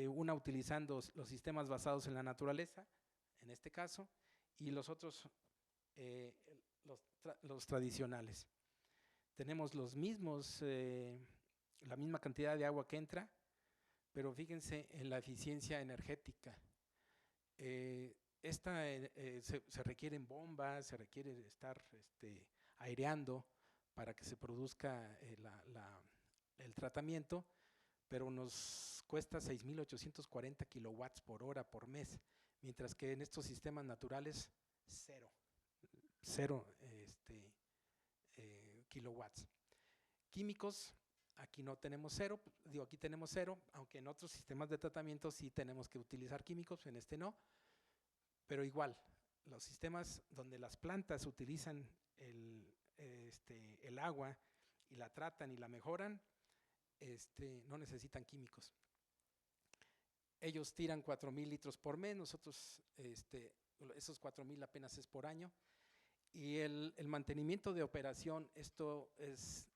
una utilizando los sistemas basados en la naturaleza, en este caso, y los otros, los tradicionales. Tenemos los mismos, la misma cantidad de agua que entra, pero fíjense en la eficiencia energética. Se requieren bombas, se requiere estar aireando para que se produzca el tratamiento, pero nos cuesta 6,840 kilowatts por hora por mes, mientras que en estos sistemas naturales, cero kilowatts. Químicos, aquí no tenemos aquí tenemos cero, aunque en otros sistemas de tratamiento sí tenemos que utilizar químicos, en este no, pero igual, los sistemas donde las plantas utilizan el agua y la tratan y la mejoran, no necesitan químicos. Ellos tiran 4,000 litros por mes, nosotros esos 4,000 apenas es por año. Y el mantenimiento de operación, esto es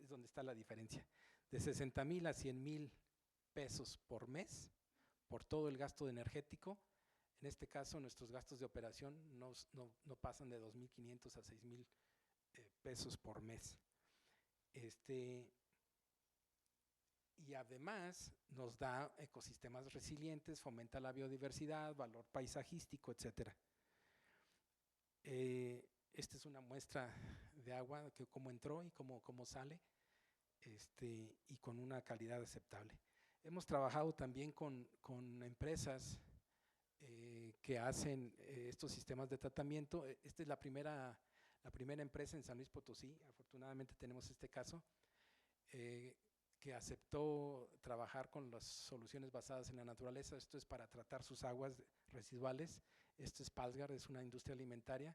donde está la diferencia, de 60,000 a 100,000 pesos por mes, por todo el gasto energético. En este caso, nuestros gastos de operación no pasan de 2,500 a 6,000 pesos por mes. Y además nos da ecosistemas resilientes, fomenta la biodiversidad, valor paisajístico, etcétera. Esta es una muestra de agua, que cómo entró y cómo sale, y con una calidad aceptable. Hemos trabajado también con empresas que hacen estos sistemas de tratamiento. Esta es la primera empresa en San Luis Potosí, afortunadamente tenemos este caso, que aceptó trabajar con las soluciones basadas en la naturaleza. Esto es para tratar sus aguas residuales. Esto es Palsgar, es una industria alimentaria,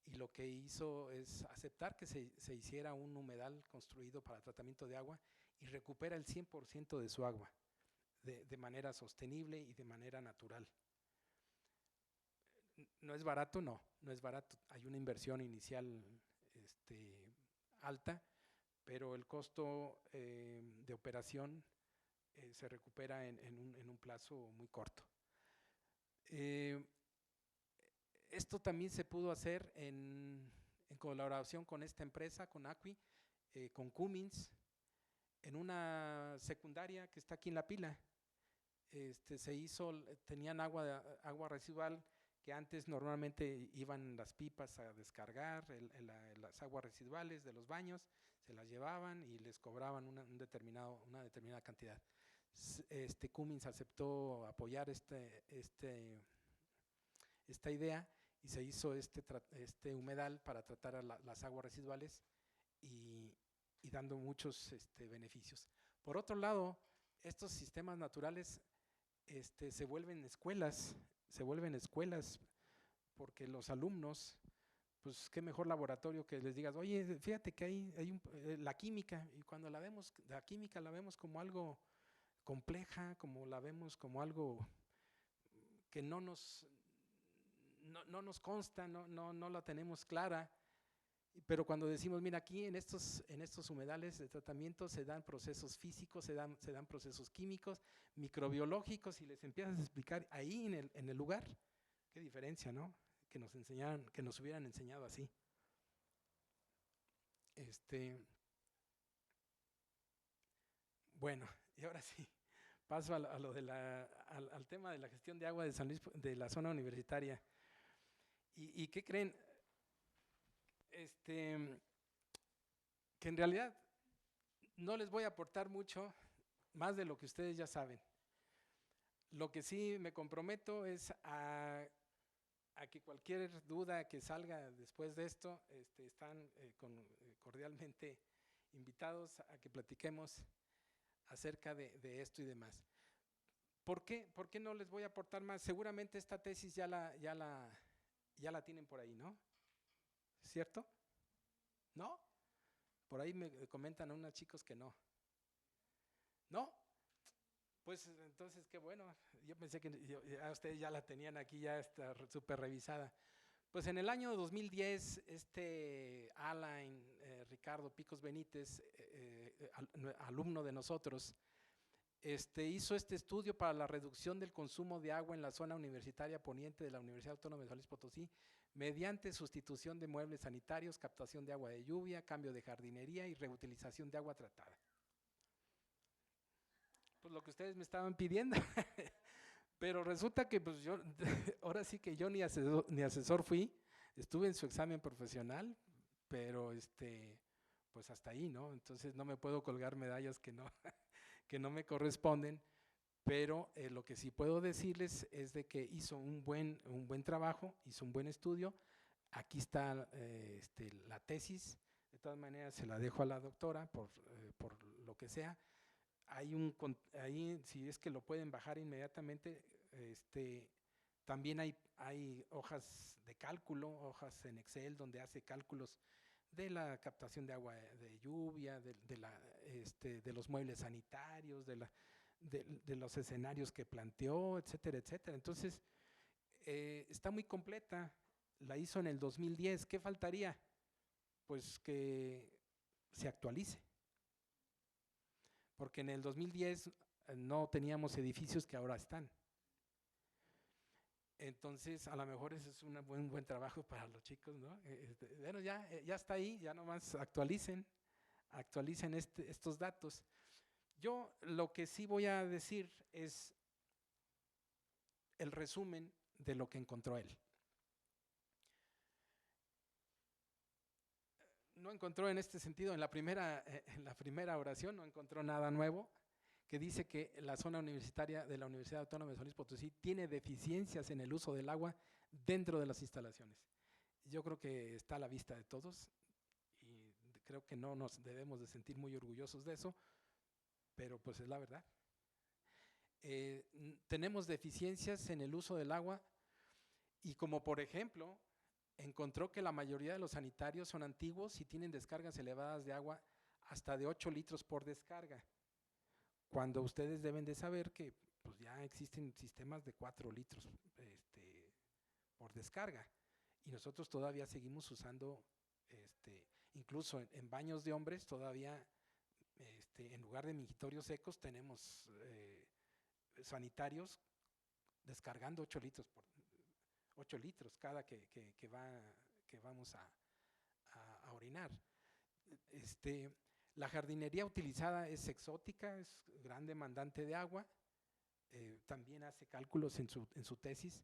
y lo que hizo es aceptar que se hiciera un humedal construido para tratamiento de agua, y recupera el 100% de su agua de manera sostenible y de manera natural. ¿No es barato? No es barato. Hay una inversión inicial alta, pero el costo de operación se recupera en un plazo muy corto. Esto también se pudo hacer en colaboración con esta empresa, con Acqui, con Cummins, en una secundaria que está aquí en La Pila. Tenían agua residual, que antes normalmente iban las pipas a descargar las aguas residuales de los baños, se las llevaban y les cobraban una determinada cantidad. Cummins aceptó apoyar esta idea, y se hizo este humedal para tratar las aguas residuales, y dando muchos beneficios. Por otro lado, estos sistemas naturales se vuelven escuelas, porque los alumnos, pues qué mejor laboratorio que les digas, oye, fíjate que hay la química, y cuando la química la vemos como algo compleja, la vemos como algo que no nos consta, no la tenemos clara, pero cuando decimos, mira, aquí en estos humedales de tratamiento se dan procesos físicos, se dan procesos químicos, microbiológicos, y les empiezas a explicar ahí en el lugar, qué diferencia, ¿no? Que nos hubieran enseñado así. Bueno, y ahora sí, paso a lo de al tema de la gestión de agua de San Luis, de la zona universitaria. ¿Y qué creen? Que en realidad no les voy a aportar mucho más de lo que ustedes ya saben. Lo que sí me comprometo es a que cualquier duda que salga después de esto, están cordialmente invitados a que platiquemos acerca de esto y demás. ¿Por qué? ¿Por qué no les voy a aportar más? Seguramente esta tesis ya la tienen por ahí, ¿no? ¿Cierto? ¿No? Por ahí me comentan a unos chicos que no. ¿No? Pues entonces qué bueno. Yo pensé que ustedes ya la tenían aquí, ya está súper revisada. Pues en el año 2010, Alain Ricardo Picos Benítez, alumno de nosotros, hizo este estudio para la reducción del consumo de agua en la zona universitaria poniente de la Universidad Autónoma de San Luis Potosí, mediante sustitución de muebles sanitarios, captación de agua de lluvia, cambio de jardinería y reutilización de agua tratada. Pues lo que ustedes me estaban pidiendo. Pero resulta que pues yo, ahora sí que yo ni asesor fui, estuve en su examen profesional, pero pues hasta ahí, ¿no? Entonces no me puedo colgar medallas que no me corresponden, pero lo que sí puedo decirles es de que hizo un buen trabajo, hizo un buen estudio. Aquí está la tesis, de todas maneras se la dejo a la doctora por lo que sea. Ahí, si es que lo pueden bajar inmediatamente, también hay hojas de cálculo, hojas en Excel donde hace cálculos de la captación de agua de lluvia, de los muebles sanitarios, de los escenarios que planteó, etcétera, etcétera. Entonces, está muy completa, la hizo en el 2010. ¿Qué faltaría? Pues que se actualice. Porque en el 2010 no teníamos edificios que ahora están. Entonces, a lo mejor ese es un buen trabajo para los chicos, ¿no? Bueno, ya está ahí, ya nomás actualicen estos datos. Yo lo que sí voy a decir es el resumen de lo que encontró él. No encontró en este sentido, en la primera oración, no encontró nada nuevo, que dice que la zona universitaria de la Universidad Autónoma de San Luis Potosí tiene deficiencias en el uso del agua dentro de las instalaciones. Yo creo que está a la vista de todos y creo que no nos debemos de sentir muy orgullosos de eso, pero pues es la verdad. Tenemos deficiencias en el uso del agua y como por ejemplo, encontró que la mayoría de los sanitarios son antiguos y tienen descargas elevadas de agua hasta de 8 litros por descarga, cuando ustedes deben de saber que pues, ya existen sistemas de 4 litros por descarga y nosotros todavía seguimos usando, incluso en baños de hombres todavía, en lugar de mingitorios secos tenemos sanitarios descargando 8 litros cada que vamos a orinar. La jardinería utilizada es exótica, es gran demandante de agua, también hace cálculos en su tesis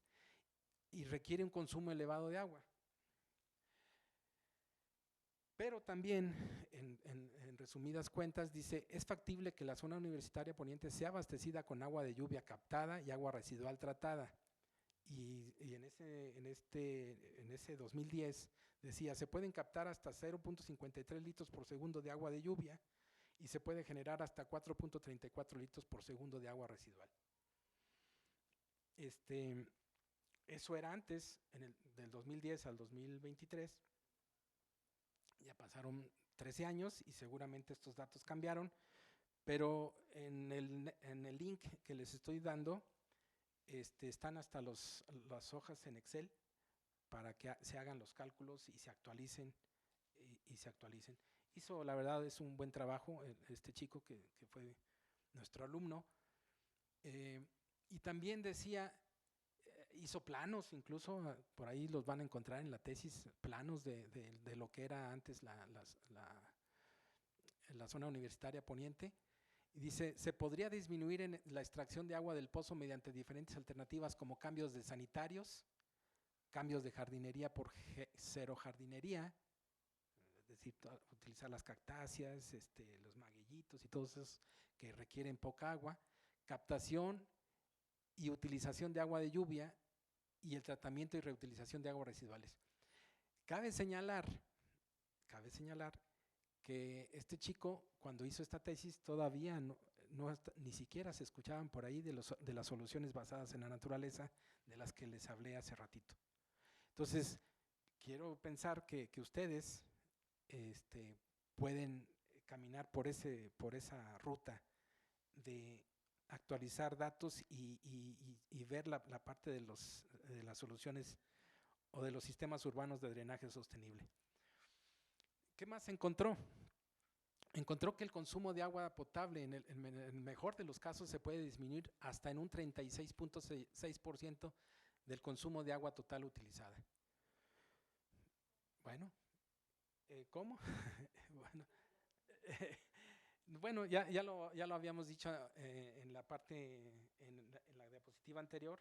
y requiere un consumo elevado de agua. Pero también, en resumidas cuentas, dice, es factible que la zona universitaria poniente sea abastecida con agua de lluvia captada y agua residual tratada. Y en ese 2010 decía, se pueden captar hasta 0.53 litros por segundo de agua de lluvia y se puede generar hasta 4.34 litros por segundo de agua residual. Eso era antes, del 2010 al 2023, ya pasaron 13 años y seguramente estos datos cambiaron, pero en el link que les estoy dando, están hasta las hojas en Excel para que se hagan los cálculos y se actualicen. Hizo, la verdad, es un buen trabajo este chico que fue nuestro alumno. Y también decía, hizo planos, incluso por ahí los van a encontrar en la tesis, planos de lo que era antes la zona universitaria poniente. Y dice, se podría disminuir en la extracción de agua del pozo mediante diferentes alternativas como cambios de sanitarios, cambios de jardinería por cero jardinería, es decir, utilizar las cactáceas, los magueylitos y todos esos que requieren poca agua, captación y utilización de agua de lluvia y el tratamiento y reutilización de aguas residuales. Cabe señalar que este chico, cuando hizo esta tesis, todavía ni siquiera se escuchaban por ahí de las soluciones basadas en la naturaleza de las que les hablé hace ratito. Entonces, quiero pensar que ustedes pueden caminar por esa ruta de actualizar datos y ver la parte de las soluciones o de los sistemas urbanos de drenaje sostenible. ¿Qué más encontró? Encontró que el consumo de agua potable en el mejor de los casos se puede disminuir hasta en un 36.6% del consumo de agua total utilizada. Bueno, ¿cómo? Bueno, ya lo habíamos dicho en la diapositiva anterior,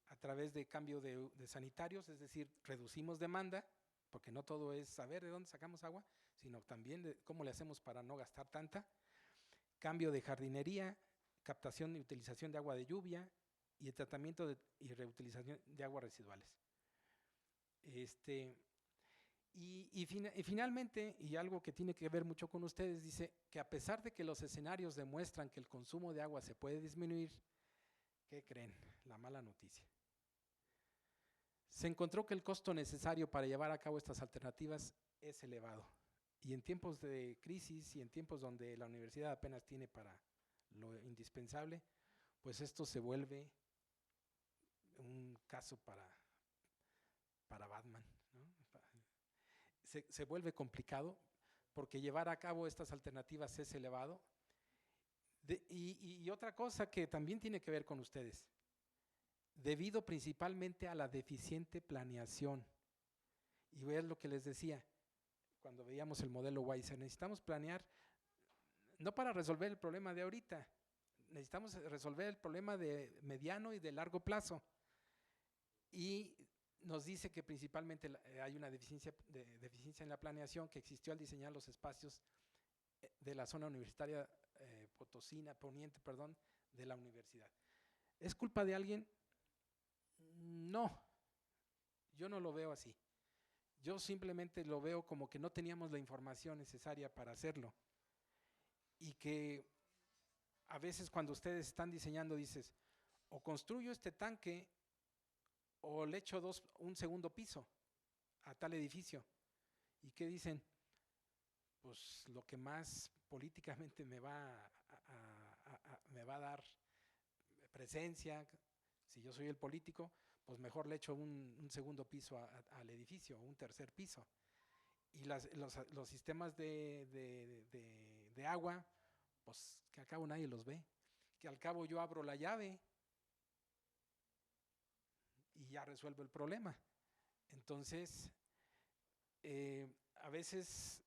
a través de cambio de sanitarios, es decir, reducimos demanda, porque no todo es saber de dónde sacamos agua, sino también de cómo le hacemos para no gastar tanta. Cambio de jardinería, captación y utilización de agua de lluvia y el tratamiento y reutilización de aguas residuales. Y finalmente, y algo que tiene que ver mucho con ustedes, dice que a pesar de que los escenarios demuestran que el consumo de agua se puede disminuir, ¿qué creen? La mala noticia. Se encontró que el costo necesario para llevar a cabo estas alternativas es elevado. Y en tiempos de crisis y en tiempos donde la universidad apenas tiene para lo indispensable, pues esto se vuelve un caso para Batman, ¿no? Se vuelve complicado porque llevar a cabo estas alternativas es elevado. Y otra cosa que también tiene que ver con ustedes, debido principalmente a la deficiente planeación. Y es lo que les decía cuando veíamos el modelo Weiser, necesitamos planear no para resolver el problema de ahorita, necesitamos resolver el problema de mediano y de largo plazo. Y nos dice que principalmente hay una deficiencia en la planeación que existió al diseñar los espacios de la zona universitaria poniente, de la universidad. ¿Es culpa de alguien? No, yo no lo veo así. Yo simplemente lo veo como que no teníamos la información necesaria para hacerlo. Y que a veces cuando ustedes están diseñando dices, o construyo este tanque o le echo un segundo piso a tal edificio. ¿Y qué dicen? Pues lo que más políticamente me va a dar presencia, si yo soy el político, pues mejor le echo un segundo piso al edificio, un tercer piso. Y los sistemas de agua, pues que al cabo nadie los ve, que al cabo yo abro la llave y ya resuelvo el problema. Entonces, a veces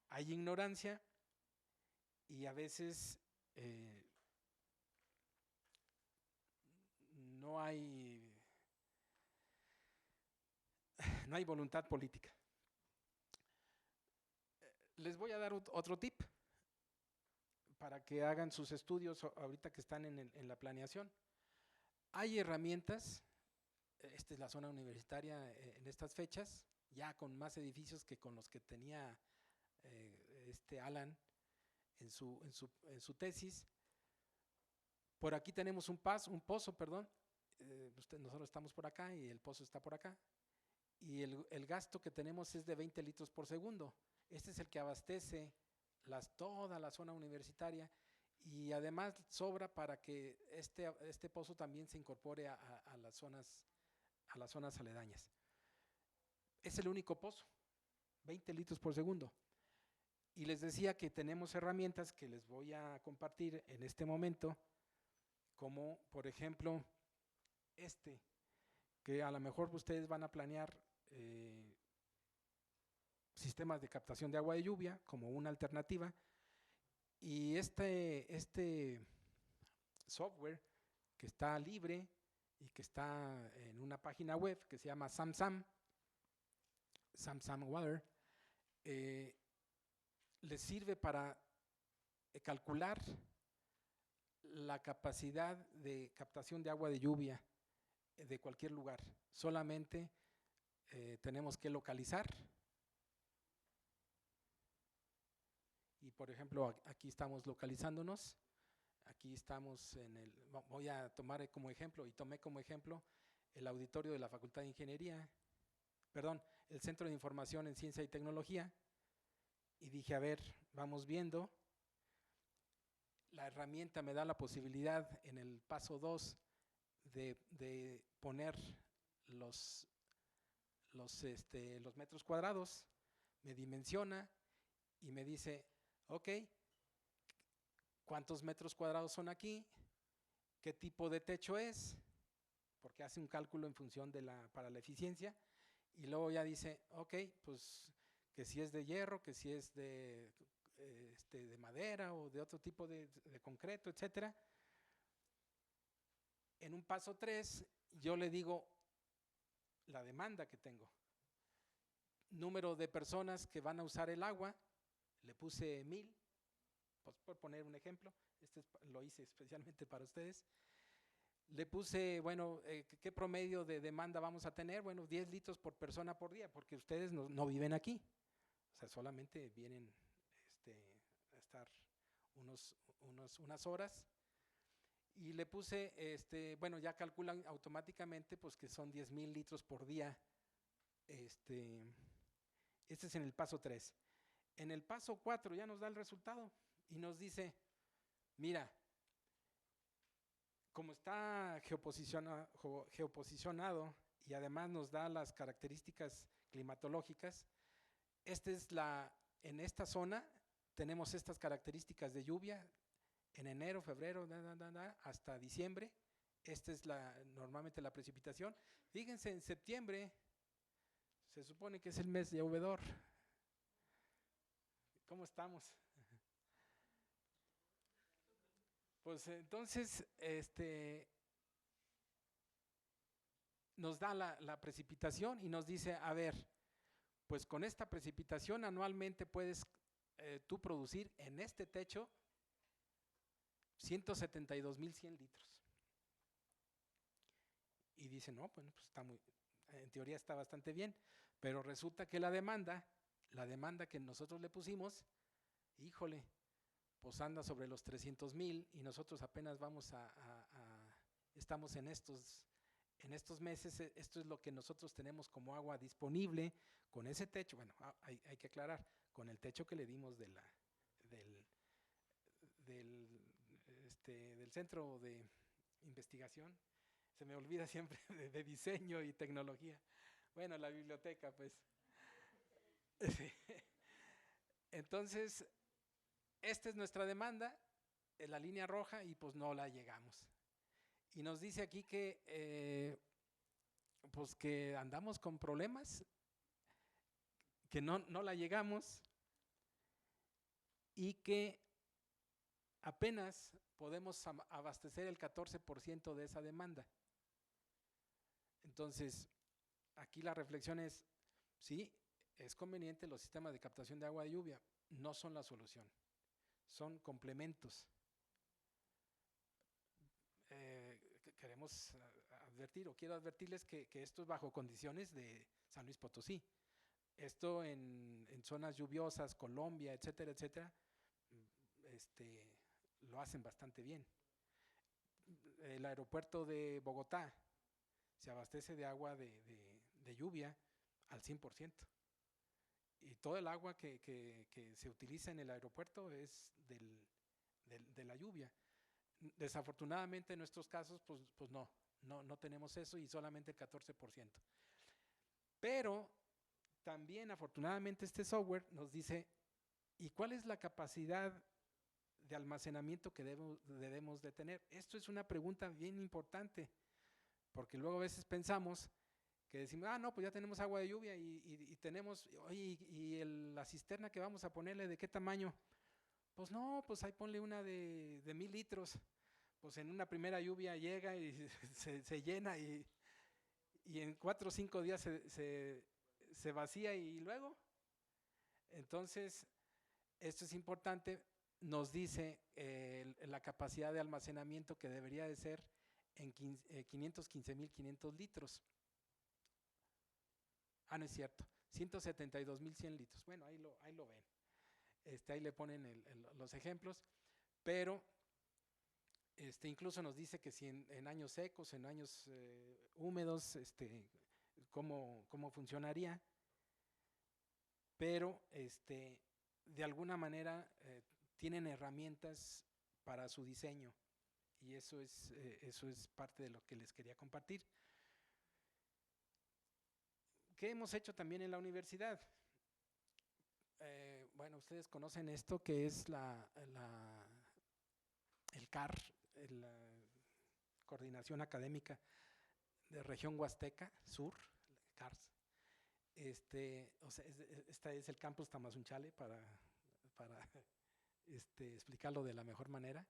hay ignorancia y a veces no hay voluntad política. Les voy a dar otro tip para que hagan sus estudios ahorita que están en la planeación. Hay herramientas, esta es la zona universitaria en estas fechas, ya con más edificios que con los que tenía Alan en su tesis. Por aquí tenemos un pozo, nosotros estamos por acá y el pozo está por acá. Y el gasto que tenemos es de 20 litros por segundo. Este es el que abastece toda la zona universitaria y además sobra para que este pozo también se incorpore a las zonas aledañas. Es el único pozo, 20 litros por segundo. Y les decía que tenemos herramientas que les voy a compartir en este momento, como por ejemplo que a lo mejor ustedes van a planear sistemas de captación de agua de lluvia como una alternativa, Y este software que está libre y que está en una página web que se llama SamSam Water, les sirve para calcular la capacidad de captación de agua de lluvia de cualquier lugar. Solamente tenemos que localizar. Y por ejemplo, aquí estamos localizándonos. Aquí estamos voy a tomar como ejemplo, y tomé como ejemplo el auditorio de la Facultad de Ingeniería, perdón, el Centro de Información en Ciencia y Tecnología, y dije, a ver, vamos viendo. La herramienta me da la posibilidad en el paso 2 de poner los metros cuadrados, me dimensiona y me dice, ok, ¿cuántos metros cuadrados son aquí? ¿Qué tipo de techo es? Porque hace un cálculo en función para la eficiencia, y luego ya dice, ok, pues que si es de hierro, que si es de madera o de otro tipo de concreto, etcétera. En un paso 3, yo le digo la demanda que tengo. Número de personas que van a usar el agua, le puse 1000, pues por poner un ejemplo, lo hice especialmente para ustedes. Le puse, bueno, ¿qué promedio de demanda vamos a tener? Bueno, 10 litros por persona por día, porque ustedes no viven aquí. O sea, solamente vienen a estar unas horas. Y le puse, bueno, ya calculan automáticamente pues que son 10,000 litros por día. Este es en el paso 3. En el paso 4 ya nos da el resultado y nos dice, mira, como está geoposicionado y además nos da las características climatológicas, en esta zona tenemos estas características de lluvia en enero, febrero, hasta diciembre. Esta es normalmente la precipitación. Fíjense, en septiembre se supone que es el mes llovedor. ¿Cómo estamos? Pues entonces, nos da la precipitación y nos dice, a ver, pues con esta precipitación anualmente puedes tú producir en este techo 172,100 litros. Y dice, no, bueno, pues en teoría está bastante bien, pero resulta que la demanda que nosotros le pusimos, híjole, pues anda sobre los 300,000 y nosotros apenas estamos en estos meses. Esto es lo que nosotros tenemos como agua disponible con ese techo. Bueno, hay que aclarar, con el techo que le dimos del centro de investigación, se me olvida siempre, de diseño y tecnología. Bueno, la biblioteca, pues. Entonces, esta es nuestra demanda, en la línea roja, y pues no la llegamos. Y nos dice aquí que pues que andamos con problemas, que no la llegamos y que apenas podemos abastecer el 14% de esa demanda. Entonces, aquí la reflexión es, sí, es conveniente los sistemas de captación de agua de lluvia, no son la solución, son complementos. Queremos advertir, o quiero advertirles que esto es bajo condiciones de San Luis Potosí. Esto en zonas lluviosas, Colombia, etcétera, etcétera, lo hacen bastante bien. El aeropuerto de Bogotá se abastece de agua de lluvia al 100%. Y todo el agua que se utiliza en el aeropuerto es de la lluvia. Desafortunadamente en nuestros casos pues no tenemos eso, y solamente el 14%. Pero también afortunadamente este software nos dice, ¿y cuál es la capacidad de almacenamiento que debemos de tener? Esto es una pregunta bien importante, porque luego a veces pensamos que decimos, no, pues ya tenemos agua de lluvia y tenemos, oye, y la cisterna que vamos a ponerle, ¿de qué tamaño? Pues no, pues ahí ponle una de 1000 litros. Pues en una primera lluvia llega y se llena y en 4 o 5 días se vacía y luego. Entonces, esto es importante, nos dice la capacidad de almacenamiento que debería de ser en 515.500 litros. Ah, no es cierto, 172.100 litros. Bueno, ahí lo ven. Ahí le ponen los ejemplos, pero incluso nos dice que si en años secos, en años húmedos, cómo funcionaría, pero de alguna manera tienen herramientas para su diseño y eso es parte de lo que les quería compartir. ¿Qué hemos hecho también en la universidad? Bueno, ustedes conocen esto que es el CAR, la Coordinación Académica de Región Huasteca Sur, CARS. O sea, este es el campus Tamazunchale para explicarlo de la mejor manera.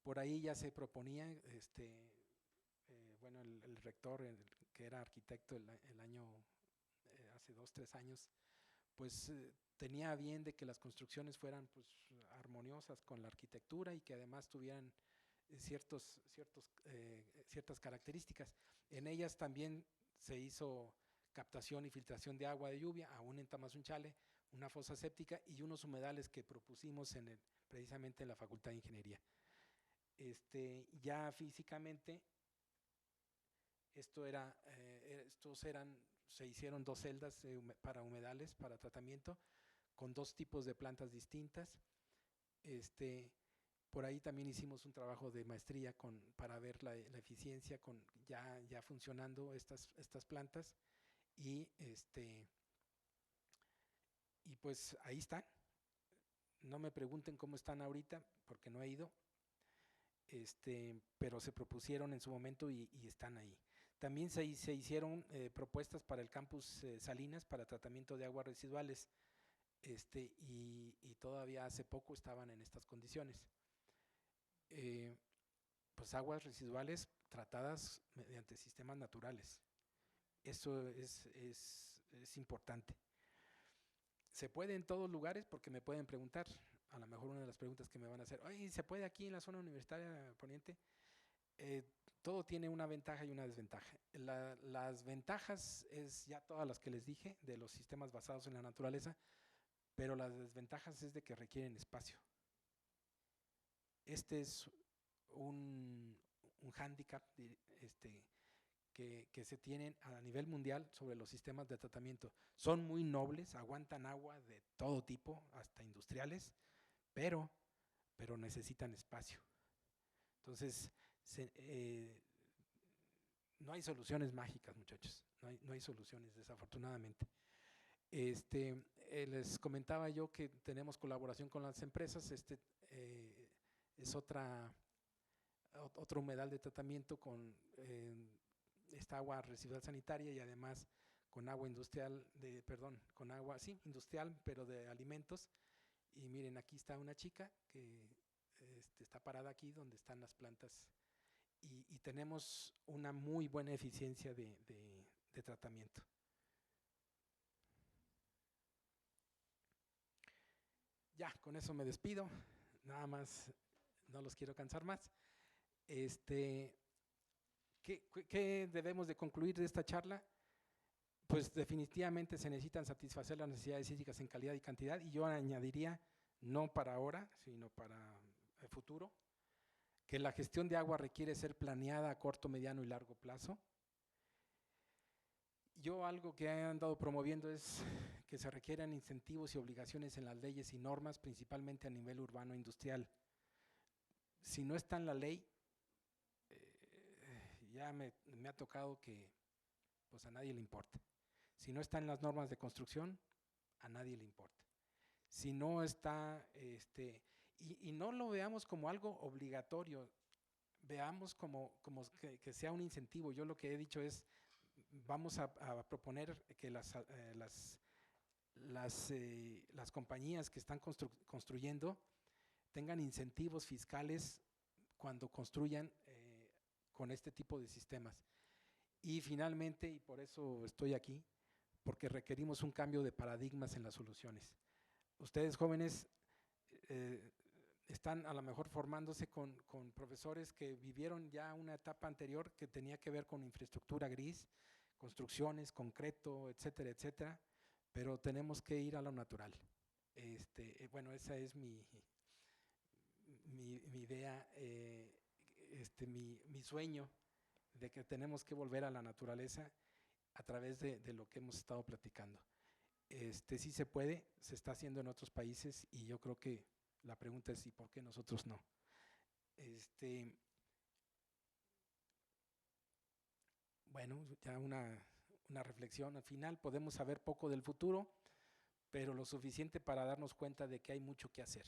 Por ahí ya se proponía, bueno, el rector, que era arquitecto el año, hace 2, 3 años, pues tenía bien de que las construcciones fueran pues armoniosas con la arquitectura y que además tuvieran ciertas características. En ellas también se hizo captación y filtración de agua de lluvia, aún en Tamazunchale, una fosa séptica y unos humedales que propusimos precisamente en la Facultad de Ingeniería. Ya físicamente, se hicieron 2 celdas para humedales, para tratamiento, con 2 tipos de plantas distintas. Por ahí también hicimos un trabajo de maestría para ver la eficiencia con ya funcionando estas plantas y pues ahí están. No me pregunten cómo están ahorita porque no he ido, pero se propusieron en su momento y están ahí. También se hicieron propuestas para el campus Salinas para tratamiento de aguas residuales y todavía hace poco estaban en estas condiciones. Pues aguas residuales tratadas mediante sistemas naturales. Eso es importante. ¿Se puede en todos lugares? Porque me pueden preguntar, a lo mejor una de las preguntas que me van a hacer, oye, ¿se puede aquí en la zona universitaria poniente? Todo tiene una ventaja y una desventaja. Las ventajas es ya todas las que les dije de los sistemas basados en la naturaleza, pero las desventajas es de que requieren espacio. Este es un hándicap que se tienen a nivel mundial sobre los sistemas de tratamiento. Son muy nobles, aguantan agua de todo tipo, hasta industriales, pero necesitan espacio. Entonces, no hay soluciones mágicas, muchachos, no hay soluciones, desafortunadamente. Les comentaba yo que tenemos colaboración con las empresas, es otro humedal de tratamiento con esta agua residual sanitaria y además con agua industrial, con agua, sí, industrial, pero de alimentos. Y miren, aquí está una chica que está parada aquí donde están las plantas y tenemos una muy buena eficiencia de tratamiento. Ya, con eso me despido, nada más, no los quiero cansar más. ¿Qué debemos de concluir de esta charla? Pues definitivamente se necesitan satisfacer las necesidades hídricas en calidad y cantidad, y yo añadiría, no para ahora, sino para el futuro, que la gestión de agua requiere ser planeada a corto, mediano y largo plazo. Yo algo que he andado promoviendo es que se requieran incentivos y obligaciones en las leyes y normas, principalmente a nivel urbano e industrial. Si no está en la ley, ya me ha tocado que pues a nadie le importa. Si no está en las normas de construcción, a nadie le importa. Si no está, y no lo veamos como algo obligatorio, veamos como que sea un incentivo. Yo lo que he dicho es, vamos a proponer que las compañías que están construyendo tengan incentivos fiscales cuando construyan con este tipo de sistemas. Y finalmente, y por eso estoy aquí, porque requerimos un cambio de paradigmas en las soluciones. Ustedes jóvenes están a lo mejor formándose con profesores que vivieron ya una etapa anterior que tenía que ver con infraestructura gris, construcciones, concreto, etcétera, etcétera, pero tenemos que ir a lo natural. Bueno, esa es mi idea, mi sueño de que tenemos que volver a la naturaleza a través de lo que hemos estado platicando. Sí se puede, se está haciendo en otros países y yo creo que la pregunta es ¿y por qué nosotros no? Bueno, ya una reflexión al final. Podemos saber poco del futuro, pero lo suficiente para darnos cuenta de que hay mucho que hacer.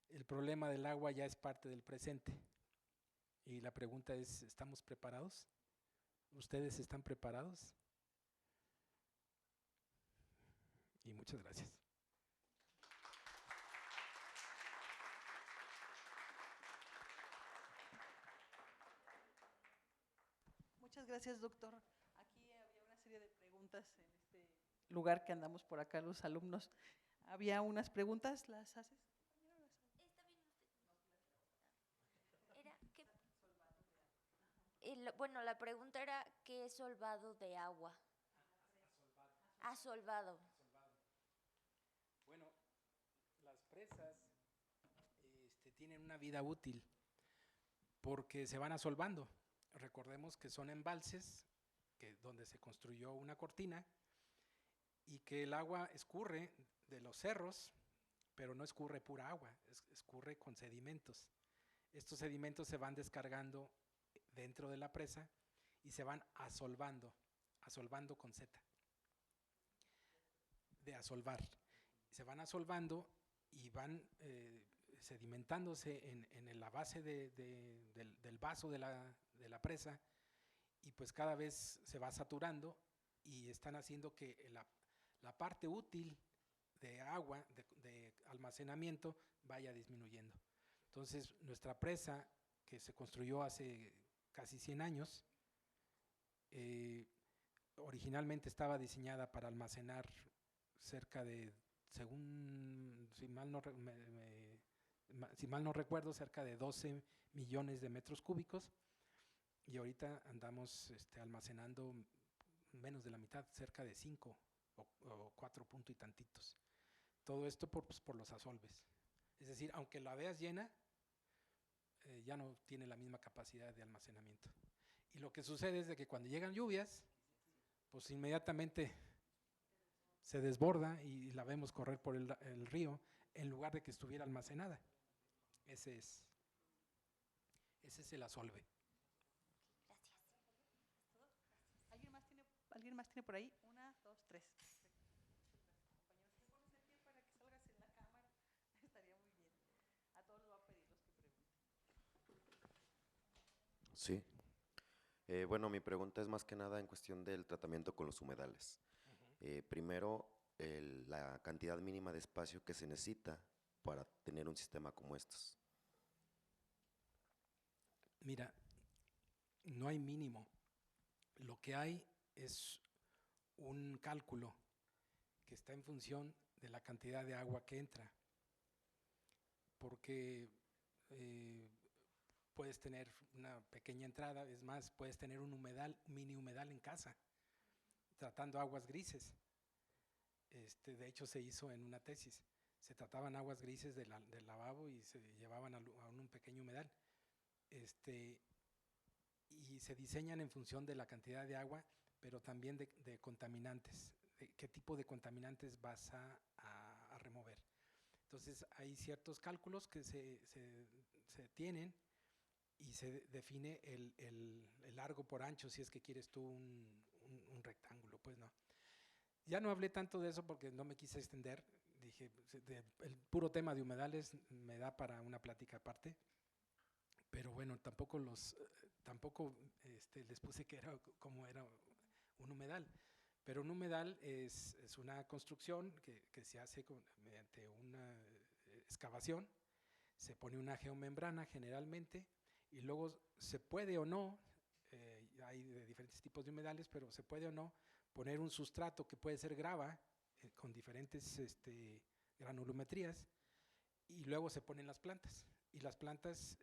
El problema del agua ya es parte del presente. Y la pregunta es, ¿estamos preparados? ¿Ustedes están preparados? Y muchas gracias. Muchas gracias, doctor. Aquí había una serie de preguntas en este lugar que andamos por acá los alumnos. Había unas preguntas, ¿las haces? Bueno, la pregunta era, ¿qué es solvado de agua? Asolvado. Bueno, las presas tienen una vida útil porque se van asolvando. Recordemos que son embalses donde se construyó una cortina y que el agua escurre de los cerros, pero no escurre pura agua, escurre con sedimentos. Estos sedimentos se van descargando dentro de la presa y se van asolvando con Z, de asolvar. Se van asolvando y van sedimentándose en la base del vaso de la presa, y pues cada vez se va saturando y están haciendo que la parte útil de agua, de almacenamiento, vaya disminuyendo. Entonces, nuestra presa, que se construyó hace casi 100 años, originalmente estaba diseñada para almacenar cerca de, si mal no recuerdo, cerca de 12 millones de metros cúbicos, y ahorita andamos almacenando menos de la mitad, cerca de 5 o 4 puntos y tantitos. Todo esto por los asolves. Es decir, aunque la veas llena, ya no tiene la misma capacidad de almacenamiento. Y lo que sucede es de que cuando llegan lluvias, pues inmediatamente se desborda y la vemos correr por el río en lugar de que estuviera almacenada. Ese es el asolve. Gracias. ¿Alguien más tiene por ahí? 1, 2, 3. Sí. Bueno, mi pregunta es más que nada en cuestión del tratamiento con los humedales. Primero, la cantidad mínima de espacio que se necesita para tener un sistema como estos. Mira, no hay mínimo. Lo que hay es un cálculo que está en función de la cantidad de agua que entra, porque puedes tener una pequeña entrada, es más, puedes tener un mini humedal en casa, tratando aguas grises. De hecho, se hizo en una tesis. Se trataban aguas grises del lavabo y se llevaban a un pequeño humedal. Y se diseñan en función de la cantidad de agua, pero también de contaminantes, de qué tipo de contaminantes vas a remover. Entonces, hay ciertos cálculos que se tienen y se define el largo por ancho, si es que quieres tú un rectángulo, pues no. Ya no hablé tanto de eso porque no me quise extender, dije, el puro tema de humedales me da para una plática aparte, pero bueno, tampoco les puse que era como era un humedal. Pero un humedal es una construcción que se hace mediante una excavación se pone una geomembrana generalmente y luego se puede o no, hay de diferentes tipos de humedales, pero se puede o no poner un sustrato que puede ser grava con diferentes granulometrías y luego se ponen las plantas. Y las plantas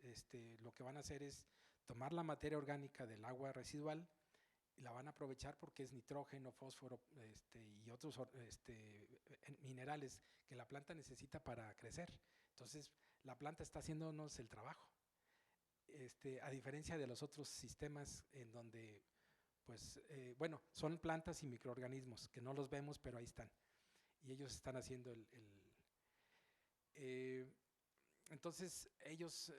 lo que van a hacer es tomar la materia orgánica del agua residual y la van a aprovechar porque es nitrógeno, fósforo y otros minerales que la planta necesita para crecer. Entonces, la planta está haciéndonos el trabajo. A diferencia de los otros sistemas en donde, pues, bueno, son plantas y microorganismos que no los vemos, pero ahí están. Y ellos están haciendo entonces, ellos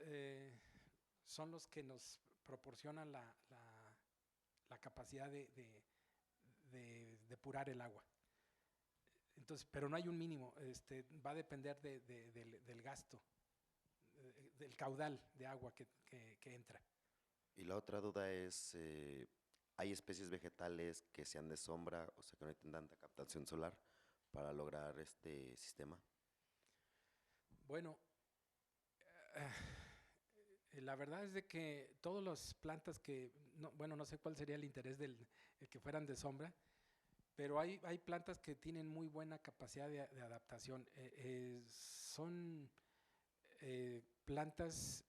son los que nos proporcionan la capacidad de depurar el agua. Entonces, pero no hay un mínimo, va a depender del gasto, del caudal de agua que entra. Y la otra duda es, ¿hay especies vegetales que sean de sombra, o sea, que no tengan tanta captación solar para lograr este sistema? Bueno, la verdad es de que todas las plantas que, bueno, no sé cuál sería el interés el que fueran de sombra, pero hay plantas que tienen muy buena capacidad de adaptación. Son plantas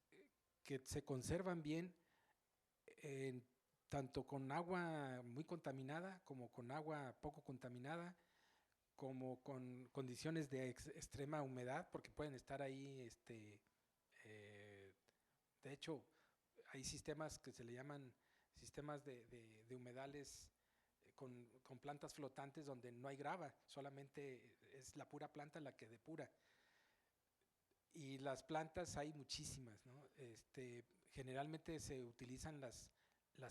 que se conservan bien tanto con agua muy contaminada como con agua poco contaminada, como con condiciones de extrema humedad, porque pueden estar ahí, de hecho, hay sistemas que se le llaman sistemas de humedales con plantas flotantes donde no hay grava, solamente es la pura planta la que depura. Y las plantas hay muchísimas, ¿no? Generalmente se utilizan las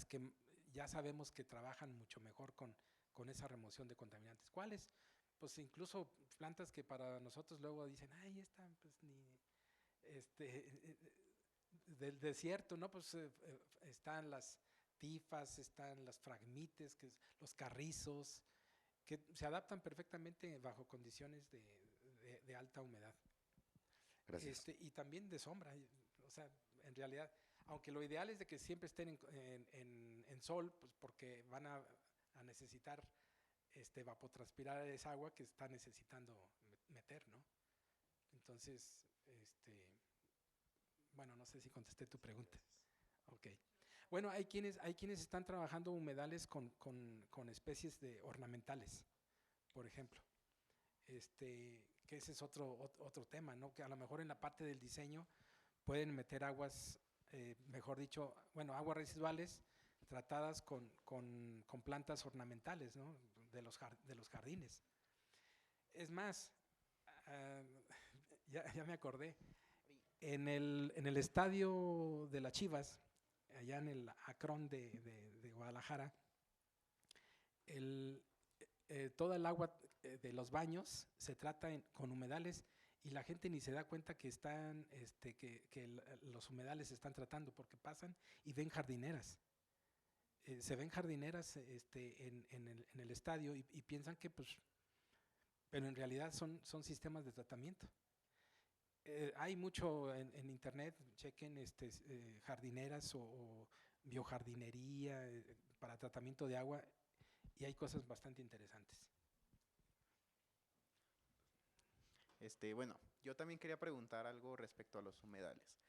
que ya sabemos que trabajan mucho mejor con esa remoción de contaminantes. ¿Cuáles? Pues incluso plantas que para nosotros luego dicen, ay, esta pues ni, del desierto, ¿no? Pues están las tifas, están las fragmites, los carrizos, que se adaptan perfectamente bajo condiciones de alta humedad. Gracias. Y también de sombra, o sea, en realidad, aunque lo ideal es de que siempre estén en sol, pues porque van a necesitar evapotranspirar esa agua que está necesitando meter, ¿no? Entonces, bueno, no sé si contesté tu pregunta. Ok. Bueno, hay quienes están trabajando humedales con especies de ornamentales, por ejemplo. Que ese es otro tema, ¿no? Que a lo mejor en la parte del diseño pueden meter aguas, mejor dicho, bueno, aguas residuales tratadas con plantas ornamentales, ¿no? De los jardines. Es más, ya me acordé, en el estadio de las Chivas, allá en el Akron de Guadalajara, toda el agua de los baños se trata con humedales y la gente ni se da cuenta que están, que los humedales se están tratando porque pasan y ven jardineras. Se ven jardineras en el estadio y piensan que pues, pero en realidad son sistemas de tratamiento. Hay mucho en internet, chequen jardineras o biojardinería para tratamiento de agua y hay cosas bastante interesantes. Bueno, yo también quería preguntar algo respecto a los humedales.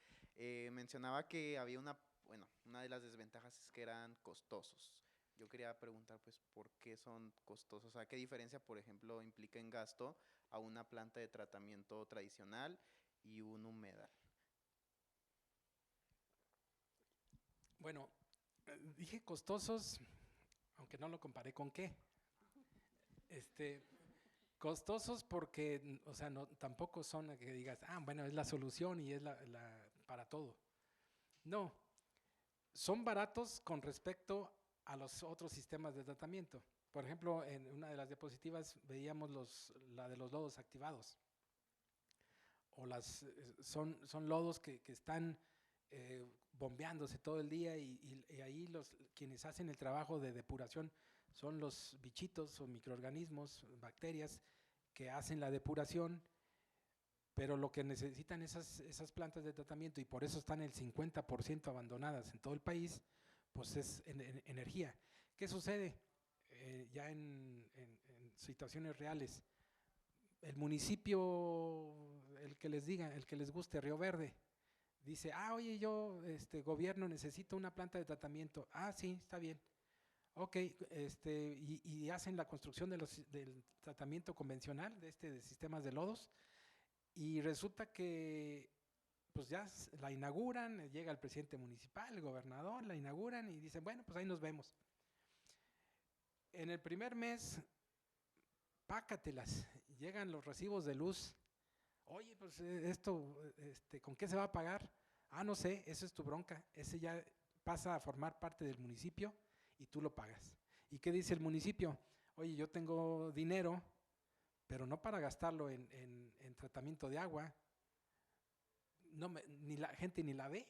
Mencionaba que había una de las desventajas es que eran costosos. Yo quería preguntar, pues, ¿por qué son costosos? O sea, ¿qué diferencia, por ejemplo, implica en gasto a una planta de tratamiento tradicional y un humedal? Bueno, dije costosos, aunque no lo comparé con qué. Costosos porque, o sea, no, tampoco son que digas, bueno, es la solución y es para todo. No, son baratos con respecto a los otros sistemas de tratamiento. Por ejemplo, en una de las diapositivas veíamos la de los lodos activados. O son lodos que están bombeándose todo el día y ahí quienes hacen el trabajo de depuración son los bichitos o microorganismos, bacterias que hacen la depuración pero lo que necesitan esas plantas de tratamiento, y por eso están el 50% abandonadas en todo el país, pues es energía. ¿Qué sucede? Ya en situaciones reales, el municipio, el que les diga, el que les guste, Río Verde, dice, oye, yo, gobierno, necesito una planta de tratamiento. Sí, está bien. Ok, y hacen la construcción del tratamiento convencional, de sistemas de lodos, y resulta que pues ya la inauguran, llega el presidente municipal, el gobernador, la inauguran y dicen, bueno, pues ahí nos vemos. En el primer mes, pácatelas, llegan los recibos de luz. Oye, pues esto, ¿con qué se va a pagar? No sé, eso es tu bronca, ese ya pasa a formar parte del municipio y tú lo pagas. ¿Y qué dice el municipio? Oye, yo tengo dinero, pero no para gastarlo en tratamiento de agua, ni la gente ni la ve,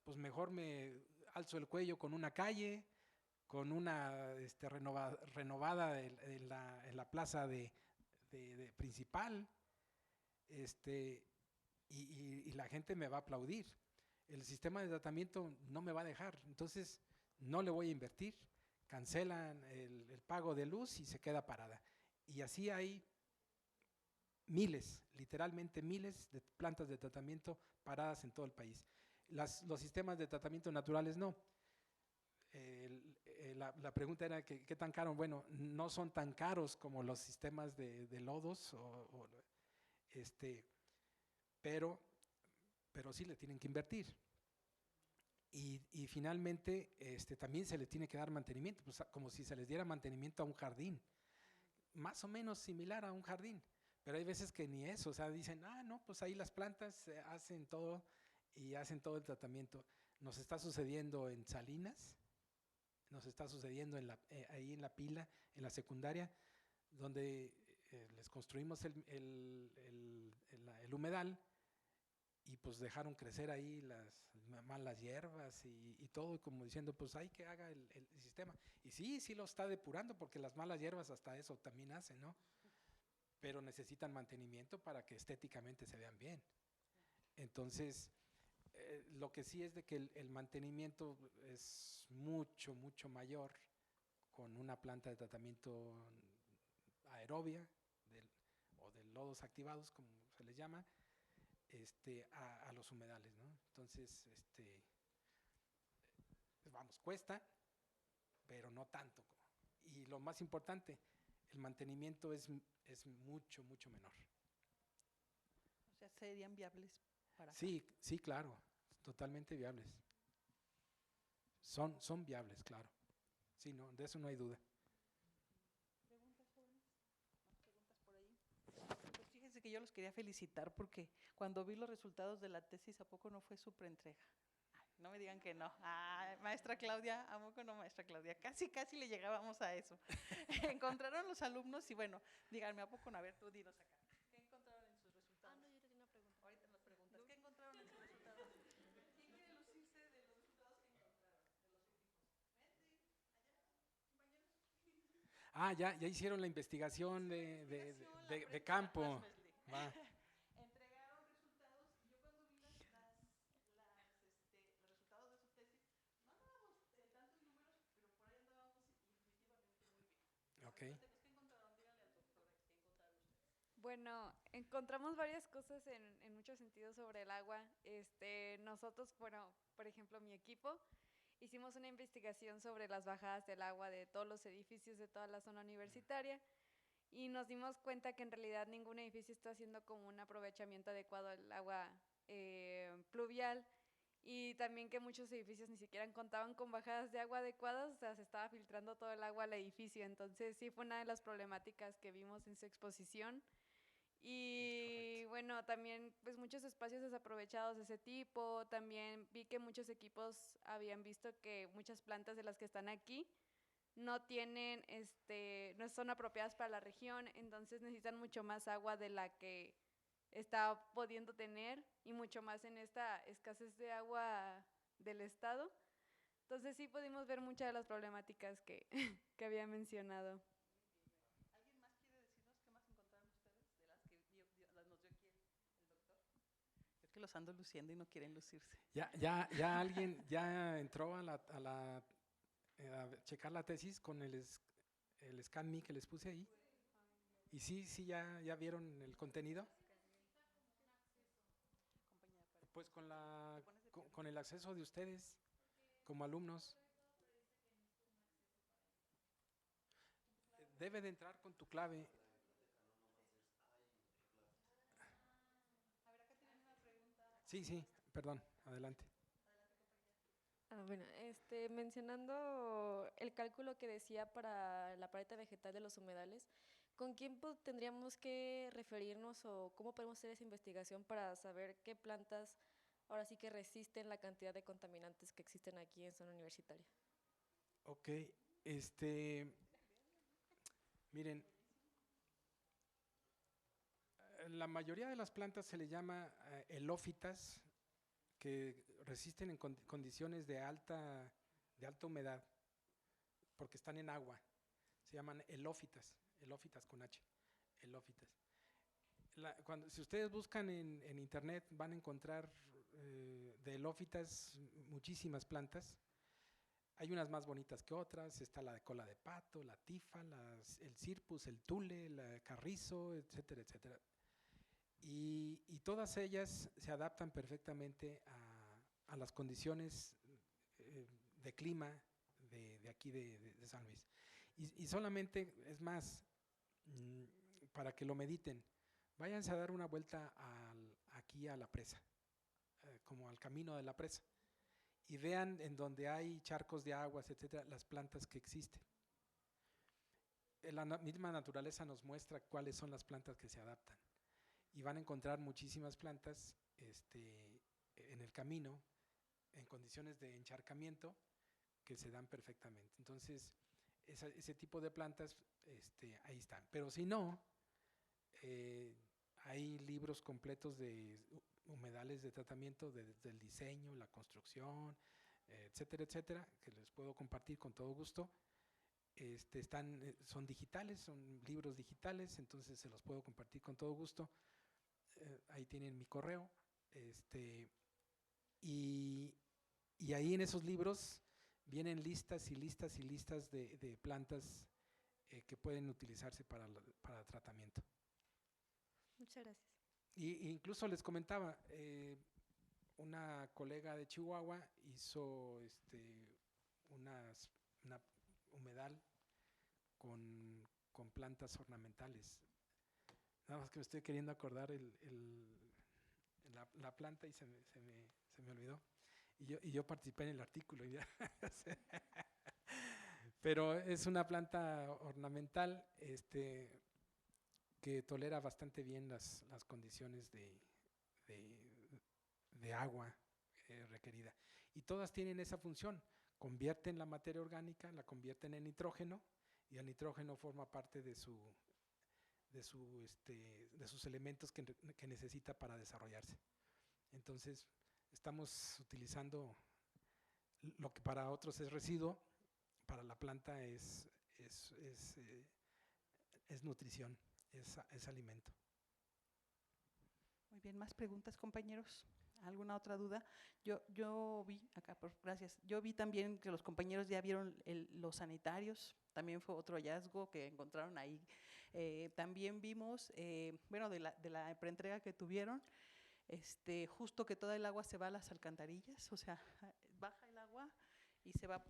pues mejor me alzo el cuello con una calle, con una renovada en la plaza de principal, y la gente me va a aplaudir. El sistema de tratamiento no me va a dejar, entonces no le voy a invertir, cancelan el pago de luz y se queda parada. Y así hay miles, literalmente miles de plantas de tratamiento paradas en todo el país. Los sistemas de tratamiento naturales no. La pregunta era ¿qué tan caro? Bueno, no son tan caros como los sistemas de lodos, pero sí le tienen que invertir. Y finalmente también se le tiene que dar mantenimiento, pues, como si se les diera mantenimiento a un jardín, más o menos similar a un jardín. Pero hay veces que ni eso, o sea, dicen, no, pues ahí las plantas hacen todo y hacen todo el tratamiento. Nos está sucediendo en Salinas, nos está sucediendo ahí en La Pila, en la secundaria, donde les construimos el humedal y pues dejaron crecer ahí las malas hierbas y todo, como diciendo, pues hay que haga el sistema. Y sí lo está depurando, porque las malas hierbas hasta eso también hacen, ¿no? Pero necesitan mantenimiento para que estéticamente se vean bien. Entonces, lo que sí es de que el mantenimiento es mucho, mucho mayor con una planta de tratamiento aerobia o de lodos activados, como se les llama, a los humedales, ¿no? Entonces, vamos, cuesta, pero no tanto. Y lo más importante, el mantenimiento es mucho, mucho menor. O sea, ¿serían viables para acá? Sí, claro, totalmente viables. Son viables, claro. Sí, no, de eso no hay duda. ¿Preguntas, jóvenes? ¿Más preguntas por ahí? Pues fíjense que yo los quería felicitar porque cuando vi los resultados de la tesis, ¿a poco no fue su preentrega? No me digan que no. Maestra Claudia, ¿a poco no, maestra Claudia? Casi le llegábamos a eso. Encontraron los alumnos y bueno, díganme, ¿a poco no? A ver, tú dinos acá. ¿Qué encontraron en sus resultados? No, yo tenía una pregunta. Ahorita nos preguntas. ¿Qué encontraron en sus resultados? ¿Quién quiere lucirse de los resultados que encontraron? De los científicos. Vente, allá, compañeros. Ya hicieron la investigación de campo. Va. Entregaron resultados y yo cuando vi los resultados de su tesis, no andábamos en tantos números, pero por ahí andábamos definitivamente muy bien. Okay. ¿Qué encontraron? Díganle al doctor, ¿qué encontraron ustedes? Bueno, encontramos varias cosas en muchos sentidos sobre el agua. Nosotros, bueno, por ejemplo, mi equipo, hicimos una investigación sobre las bajadas del agua de todos los edificios de toda la zona universitaria y nos dimos cuenta que en realidad ningún edificio está haciendo como un aprovechamiento adecuado del agua pluvial, y también que muchos edificios ni siquiera contaban con bajadas de agua adecuadas, o sea, se estaba filtrando todo el agua al edificio. Entonces sí fue una de las problemáticas que vimos en su exposición. Y bueno, también pues muchos espacios desaprovechados de ese tipo. También vi que muchos equipos habían visto que muchas plantas de las que están aquí no tienen, no son apropiadas para la región, entonces necesitan mucho más agua de la que está pudiendo tener, y mucho más en esta escasez de agua del estado. Entonces sí pudimos ver muchas de las problemáticas que, que había mencionado. ¿Alguien más quiere decirnos qué más encontraron ustedes de las que nos dio aquí los ando luciendo y no quieren lucirse. Ya alguien ya entró a checar la tesis con el ScanMe que les puse ahí. Y sí, ya vieron el contenido. Pues con el acceso de ustedes como alumnos. Debe de entrar con tu clave. Sí, perdón, adelante. Bueno, mencionando el cálculo que decía para la paleta vegetal de los humedales, ¿con quién tendríamos que referirnos o cómo podemos hacer esa investigación para saber qué plantas ahora sí que resisten la cantidad de contaminantes que existen aquí en zona universitaria? Ok, miren, la mayoría de las plantas se le llama helófitas, que resisten en condiciones de alta humedad, porque están en agua. Se llaman helófitas con H, helófitas. Si ustedes buscan en internet van a encontrar de helófitas muchísimas plantas. Hay unas más bonitas que otras, está la de cola de pato, la tifa, el cirpus, el tule, el carrizo, etcétera, etcétera. Y todas ellas se adaptan perfectamente a las condiciones de clima de aquí de San Luis. Y solamente, es más, para que lo mediten, váyanse a dar una vuelta aquí a la presa, como al camino de la presa, y vean en donde hay charcos de aguas, etcétera, las plantas que existen. La misma naturaleza nos muestra cuáles son las plantas que se adaptan. Y van a encontrar muchísimas plantas en el camino, en condiciones de encharcamiento, que se dan perfectamente. Entonces, ese tipo de plantas, ahí están. Pero si no, hay libros completos de humedales de tratamiento, desde el diseño, la construcción, etcétera, etcétera, que les puedo compartir con todo gusto. Son digitales, son libros digitales, entonces se los puedo compartir con todo gusto. Ahí tienen mi correo. Y ahí en esos libros vienen listas y listas y listas de plantas que pueden utilizarse para tratamiento. Muchas gracias. Y incluso les comentaba, una colega de Chihuahua hizo una humedal con plantas ornamentales. Nada más que me estoy queriendo acordar la planta y se me olvidó. Y yo participé en el artículo. Ya. Pero es una planta ornamental que tolera bastante bien las condiciones de agua requerida. Y todas tienen esa función. Convierten la materia orgánica, la convierten en nitrógeno, y el nitrógeno forma parte de sus elementos que necesita para desarrollarse. Entonces, estamos utilizando lo que para otros es residuo, para la planta es nutrición, es alimento. Muy bien, ¿más preguntas, compañeros? ¿Alguna otra duda? Yo vi, gracias, yo vi también que los compañeros ya vieron los sanitarios, también fue otro hallazgo que encontraron ahí. También vimos, de la preentrega que tuvieron, justo que toda el agua se va a las alcantarillas, o sea, baja el agua y se va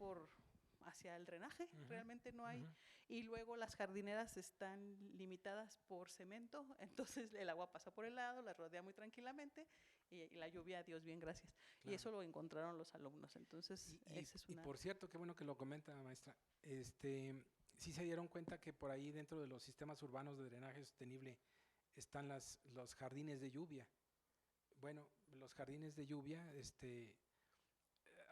hacia el drenaje, realmente no hay. Y luego las jardineras están limitadas por cemento, entonces el agua pasa por el lado, la rodea muy tranquilamente y la lluvia, Dios bien, gracias. Claro. Y eso lo encontraron los alumnos, entonces y por cierto, qué bueno que lo comenta, maestra, sí se dieron cuenta que por ahí dentro de los sistemas urbanos de drenaje sostenible están los jardines de lluvia. Bueno, los jardines de lluvia,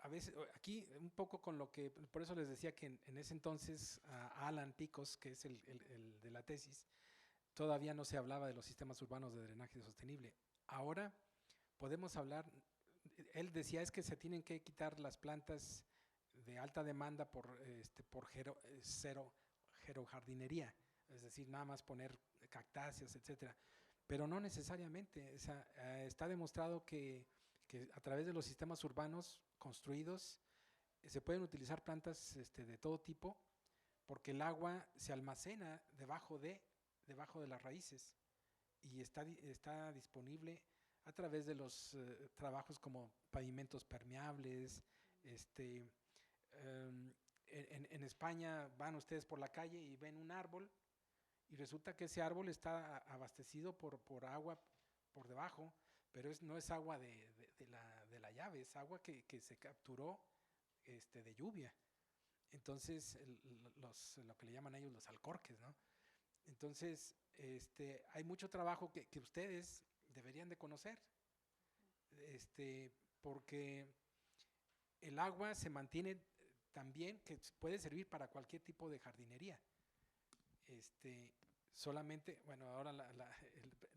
a veces, aquí un poco con lo que, por eso les decía que en ese entonces Alan Picos, que es el de la tesis, todavía no se hablaba de los sistemas urbanos de drenaje sostenible. Ahora podemos hablar, él decía es que se tienen que quitar las plantas de alta demanda por gerojardinería, es decir, nada más poner cactáceas, etcétera. pero no necesariamente. O sea, está demostrado que a través de los sistemas urbanos construidos se pueden utilizar plantas de todo tipo, porque el agua se almacena debajo de las raíces y está disponible a través de los trabajos como pavimentos permeables. En España van ustedes por la calle y ven un árbol y resulta que ese árbol está abastecido por agua por debajo, pero no es agua de la llave, es agua que se capturó de lluvia. Entonces, lo que le llaman a ellos los alcorques, ¿no? Entonces, hay mucho trabajo que ustedes deberían de conocer, porque el agua se mantiene también, que puede servir para cualquier tipo de jardinería. Solamente, bueno, ahora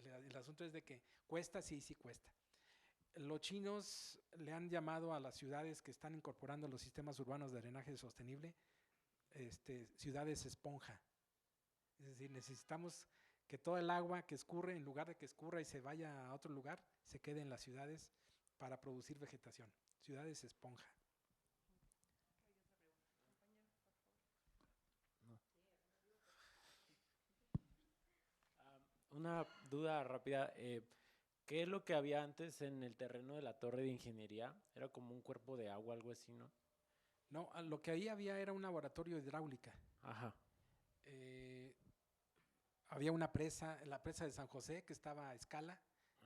el asunto es de que cuesta, sí cuesta. Los chinos le han llamado a las ciudades que están incorporando los sistemas urbanos de drenaje sostenible, ciudades esponja. Es decir, necesitamos que todo el agua que escurre, en lugar de que escurra y se vaya a otro lugar, se quede en las ciudades para producir vegetación. Ciudades esponja. Una duda rápida. ¿Qué es lo que había antes en el terreno de la torre de ingeniería? Era como un cuerpo de agua, algo así, ¿no? No, lo que ahí había era un laboratorio de hidráulica. Ajá. Había una presa, la presa de San José, que estaba a escala,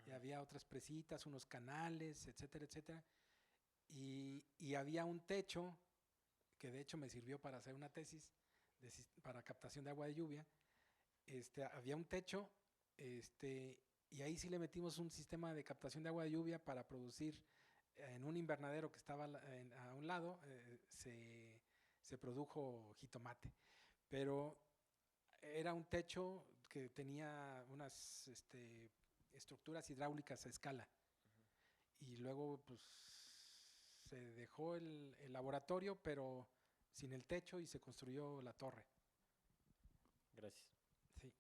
y había otras presitas, unos canales, etcétera, etcétera. Y había un techo, que de hecho me sirvió para hacer una tesis para captación de agua de lluvia. Había un techo, y ahí sí le metimos un sistema de captación de agua de lluvia para producir en un invernadero que estaba a un lado, se produjo jitomate. Pero era un techo que tenía unas estructuras hidráulicas a escala. Y luego pues se dejó el laboratorio, pero sin el techo, y se construyó la torre. Gracias. Sí.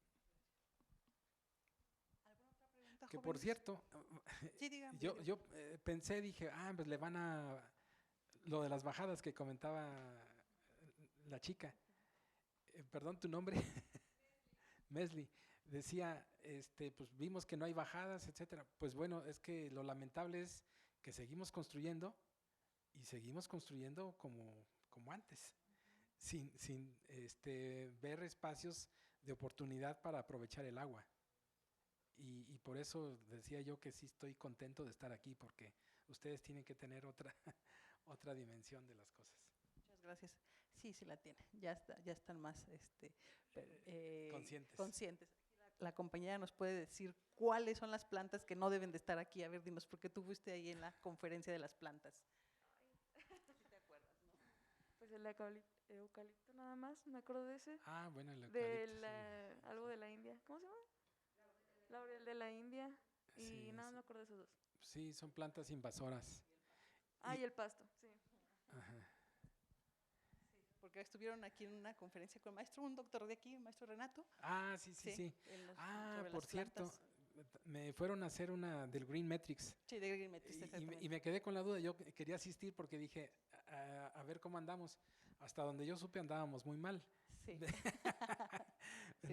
¿Alguna otra pregunta, Que por jóvenes? cierto, Sí, dígame. yo pensé, dije, pues le van lo de las bajadas que comentaba la chica. Perdón, ¿tu nombre? Mesli. Decía, pues vimos que no hay bajadas, etcétera. Pues bueno, es que lo lamentable es que seguimos construyendo y seguimos construyendo como antes, sin ver espacios de oportunidad para aprovechar el agua. Y por eso decía yo que sí estoy contento de estar aquí, porque ustedes tienen que tener otra dimensión de las cosas. Muchas gracias. Sí, la tienen. Ya están más conscientes. La compañera nos puede decir cuáles son las plantas que no deben de estar aquí. A ver, dinos, porque tú fuiste ahí en la conferencia de las plantas. ¿Sí te acuerdas, no? Pues el eucalipto nada más, me acuerdo de ese. Bueno, el eucalipto, sí. Algo de la India. ¿Cómo se llama? Laurel de la India. Y Sí, nada, sí. me acuerdo de esos dos. Sí, son plantas invasoras. Y el pasto, sí. Ajá. Porque estuvieron aquí en una conferencia con un doctor de aquí, el maestro Renato. Sí. Sobre Por las cierto, plantas. me fueron a hacer una del Green Metrics. Sí, de Green Metrics, exactamente. Y me quedé con la duda. Yo quería asistir porque dije, a ver cómo andamos. Hasta donde yo supe andábamos muy mal. Sí.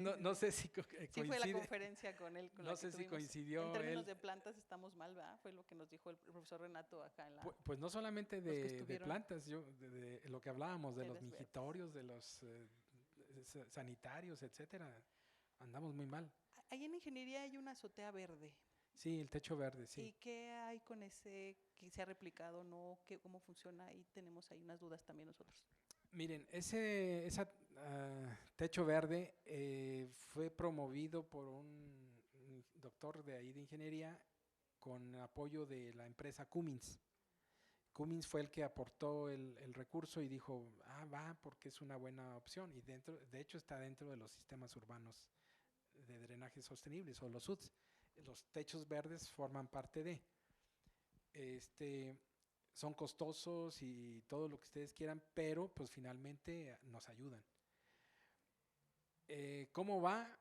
No sé si coincide. Sí, fue la conferencia con él. No sé si coincidió en términos él. de plantas estamos mal, ¿verdad? Fue lo que nos dijo el profesor Renato acá en la... Pues no solamente que de estuvieron. plantas, de lo que hablábamos, de los Ustedes verdes. mijitorios, de los sanitarios, etcétera. Andamos muy mal. Ahí en ingeniería hay una azotea verde. Sí, el techo verde, sí. ¿Y qué hay con ese que se ha replicado, no? ¿Cómo funciona? Ahí tenemos ahí unas dudas también nosotros. Miren, ese techo verde fue promovido por un doctor de ahí de ingeniería con apoyo de la empresa Cummins. Cummins fue el que aportó el recurso y dijo, va, porque es una buena opción. Y de hecho está dentro de los sistemas urbanos de drenaje sostenibles, o los SUDS. Los techos verdes forman parte de. Son costosos y todo lo que ustedes quieran, pero pues finalmente nos ayudan. ¿Cómo va?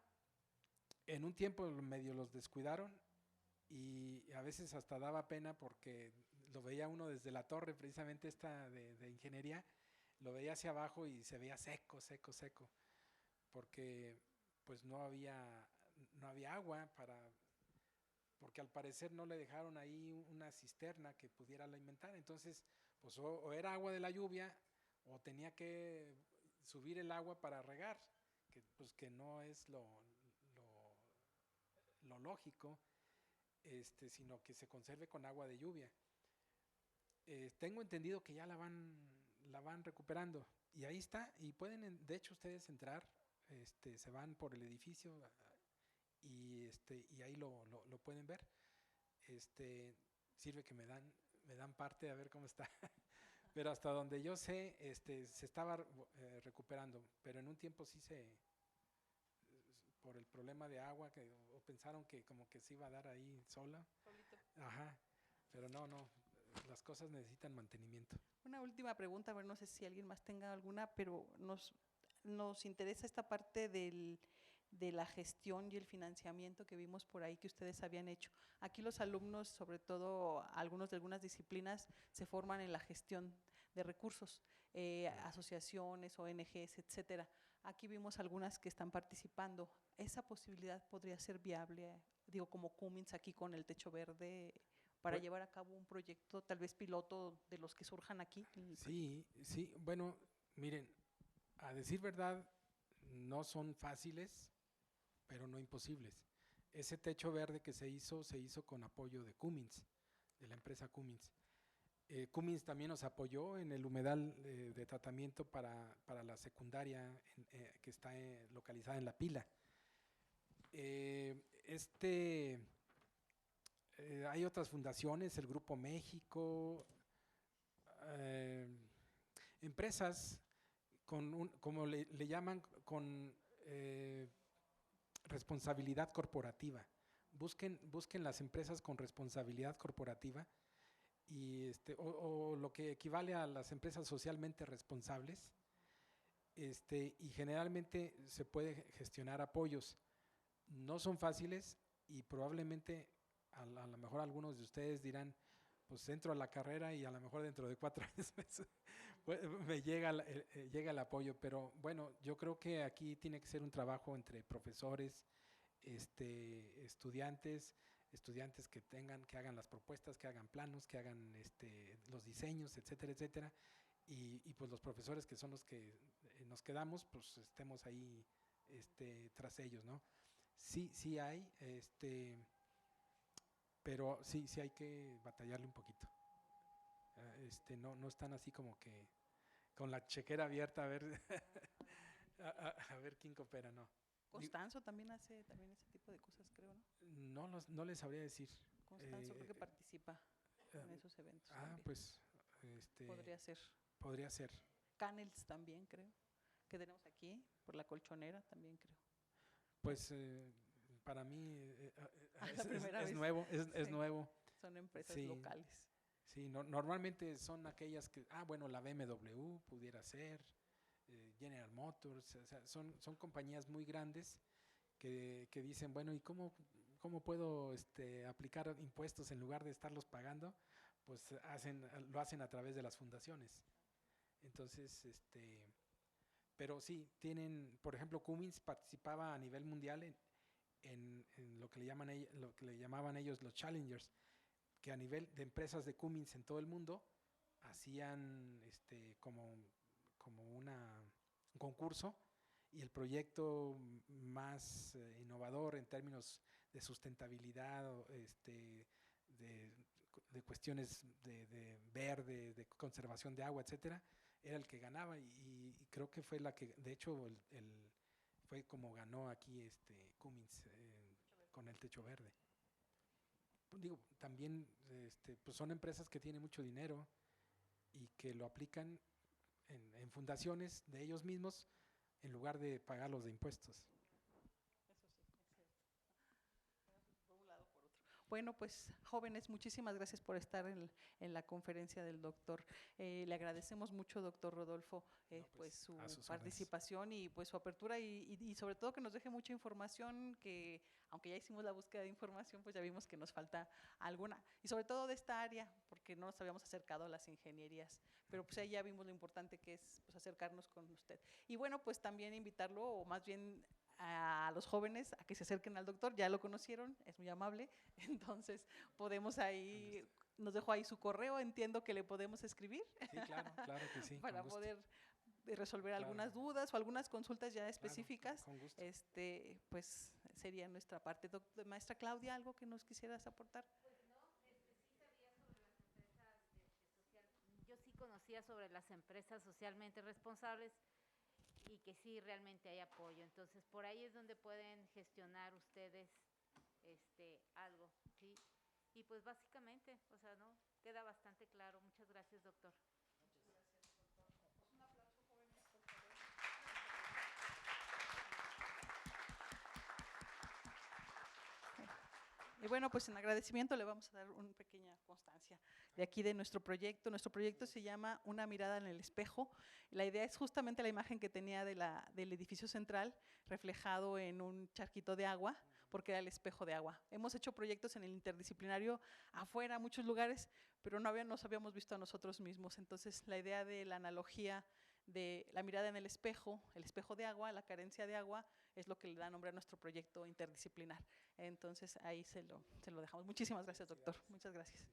En un tiempo medio los descuidaron y a veces hasta daba pena porque lo veía uno desde la torre, precisamente esta de ingeniería, lo veía hacia abajo y se veía seco, seco, seco, porque pues no había agua porque al parecer no le dejaron ahí una cisterna que pudiera alimentar. Entonces, pues o era agua de la lluvia o tenía que subir el agua para regar, que no es lo lógico, sino que se conserve con agua de lluvia. Tengo entendido que ya la van recuperando y ahí está, y pueden de hecho ustedes entrar, se van por el edificio y ahí lo pueden ver. Sirve que me dan parte a ver cómo está. Pero hasta donde yo sé, se estaba recuperando, pero en un tiempo sí por el problema de agua, o pensaron que como que se iba a dar ahí sola. Solito. Ajá, pero no, las cosas necesitan mantenimiento. Una última pregunta, a ver, no sé si alguien más tenga alguna, pero nos interesa esta parte de la gestión y el financiamiento que vimos por ahí que ustedes habían hecho. Aquí los alumnos, sobre todo algunos de algunas disciplinas, se forman en la gestión de recursos, asociaciones, ONGs, etcétera. Aquí vimos algunas que están participando. ¿Esa posibilidad podría ser viable, digo, como Cummins aquí con el Techo Verde, para llevar a cabo un proyecto tal vez piloto de los que surjan aquí? Sí, bueno, miren, a decir verdad, no son fáciles, pero no imposibles. Ese Techo Verde que se hizo con apoyo de Cummins, de la empresa Cummins. Cummins también nos apoyó en el humedal de tratamiento para la secundaria que está localizada en La Pila. Hay otras fundaciones, el Grupo México, empresas como le llaman, con responsabilidad corporativa. Busquen las empresas con responsabilidad corporativa y o lo que equivale a las empresas socialmente responsables, y generalmente se puede gestionar apoyos. No son fáciles y probablemente a lo mejor algunos de ustedes dirán, pues entro a la carrera y a lo mejor dentro de 4 años me llega el apoyo, pero bueno, yo creo que aquí tiene que ser un trabajo entre profesores, estudiantes que hagan las propuestas, que hagan planos, que hagan los diseños, etcétera, etcétera, y pues los profesores que son los que nos quedamos, pues estemos ahí tras ellos, ¿no? Sí hay, pero sí hay que batallarle un poquito. No están así como que con la chequera abierta a ver a ver quién coopera, no. Constanzo también hace también ese tipo de cosas, creo, ¿no? No les sabría decir. Constanzo creo que participa en esos eventos. También. Pues podría ser. Canels también, creo, que tenemos aquí, por la colchonera también, creo. Pues para mí es nuevo, es sí. nuevo. Son empresas locales. Sí, normalmente son aquellas que, bueno, la BMW pudiera ser, General Motors, o sea, son compañías muy grandes que dicen, bueno, ¿y cómo puedo aplicar impuestos en lugar de estarlos pagando? Pues lo hacen a través de las fundaciones. Entonces, pero sí, tienen, por ejemplo, Cummins participaba a nivel mundial en lo que le llamaban ellos los Challengers, que a nivel de empresas de Cummins en todo el mundo hacían como un concurso, y el proyecto más innovador en términos de sustentabilidad, de cuestiones de verde, de conservación de agua, etcétera, era el que ganaba, y creo que fue de hecho fue como ganó aquí Cummins con el Techo Verde. Digo, también pues son empresas que tienen mucho dinero y que lo aplican en fundaciones de ellos mismos en lugar de pagarlos de impuestos. Eso sí, es cierto. Por un lado, por otro. Bueno, pues jóvenes, muchísimas gracias por estar en la conferencia del doctor. Le agradecemos mucho, doctor Rodolfo, No, pues su a sus órdenes. participación y pues su apertura y sobre todo que nos deje mucha información que, aunque ya hicimos la búsqueda de información, pues ya vimos que nos falta alguna. Y sobre todo de esta área, porque no nos habíamos acercado a las ingenierías. Pero pues ahí ya vimos lo importante que es pues, acercarnos con usted. Y bueno, pues también invitarlo, o más bien a los jóvenes a que se acerquen al doctor, ya lo conocieron, es muy amable, entonces podemos ahí, nos dejó ahí su correo, entiendo que le podemos escribir Sí, claro, claro que sí. para con gusto. poder resolver Claro. algunas dudas o algunas consultas ya Claro, específicas. con gusto. Pues sería nuestra parte. Maestra Claudia, ¿algo que nos quisieras aportar? Yo sí conocía sobre las empresas socialmente responsables y que sí realmente hay apoyo. Entonces, por ahí es donde pueden gestionar ustedes algo, ¿sí? Y pues básicamente, o sea, ¿no? Queda bastante claro. Muchas gracias, doctor. Y bueno, pues en agradecimiento le vamos a dar una pequeña constancia de aquí de nuestro proyecto. Nuestro proyecto se llama Una mirada en el espejo. La idea es justamente la imagen que tenía del edificio central reflejado en un charquito de agua, porque era el espejo de agua. Hemos hecho proyectos en el interdisciplinario afuera, muchos lugares, pero nos habíamos visto a nosotros mismos. Entonces, la idea de la analogía de la mirada en el espejo de agua, la carencia de agua, es lo que le da nombre a nuestro proyecto interdisciplinar. Entonces, ahí se lo dejamos. Muchísimas gracias, doctor. Muchas gracias.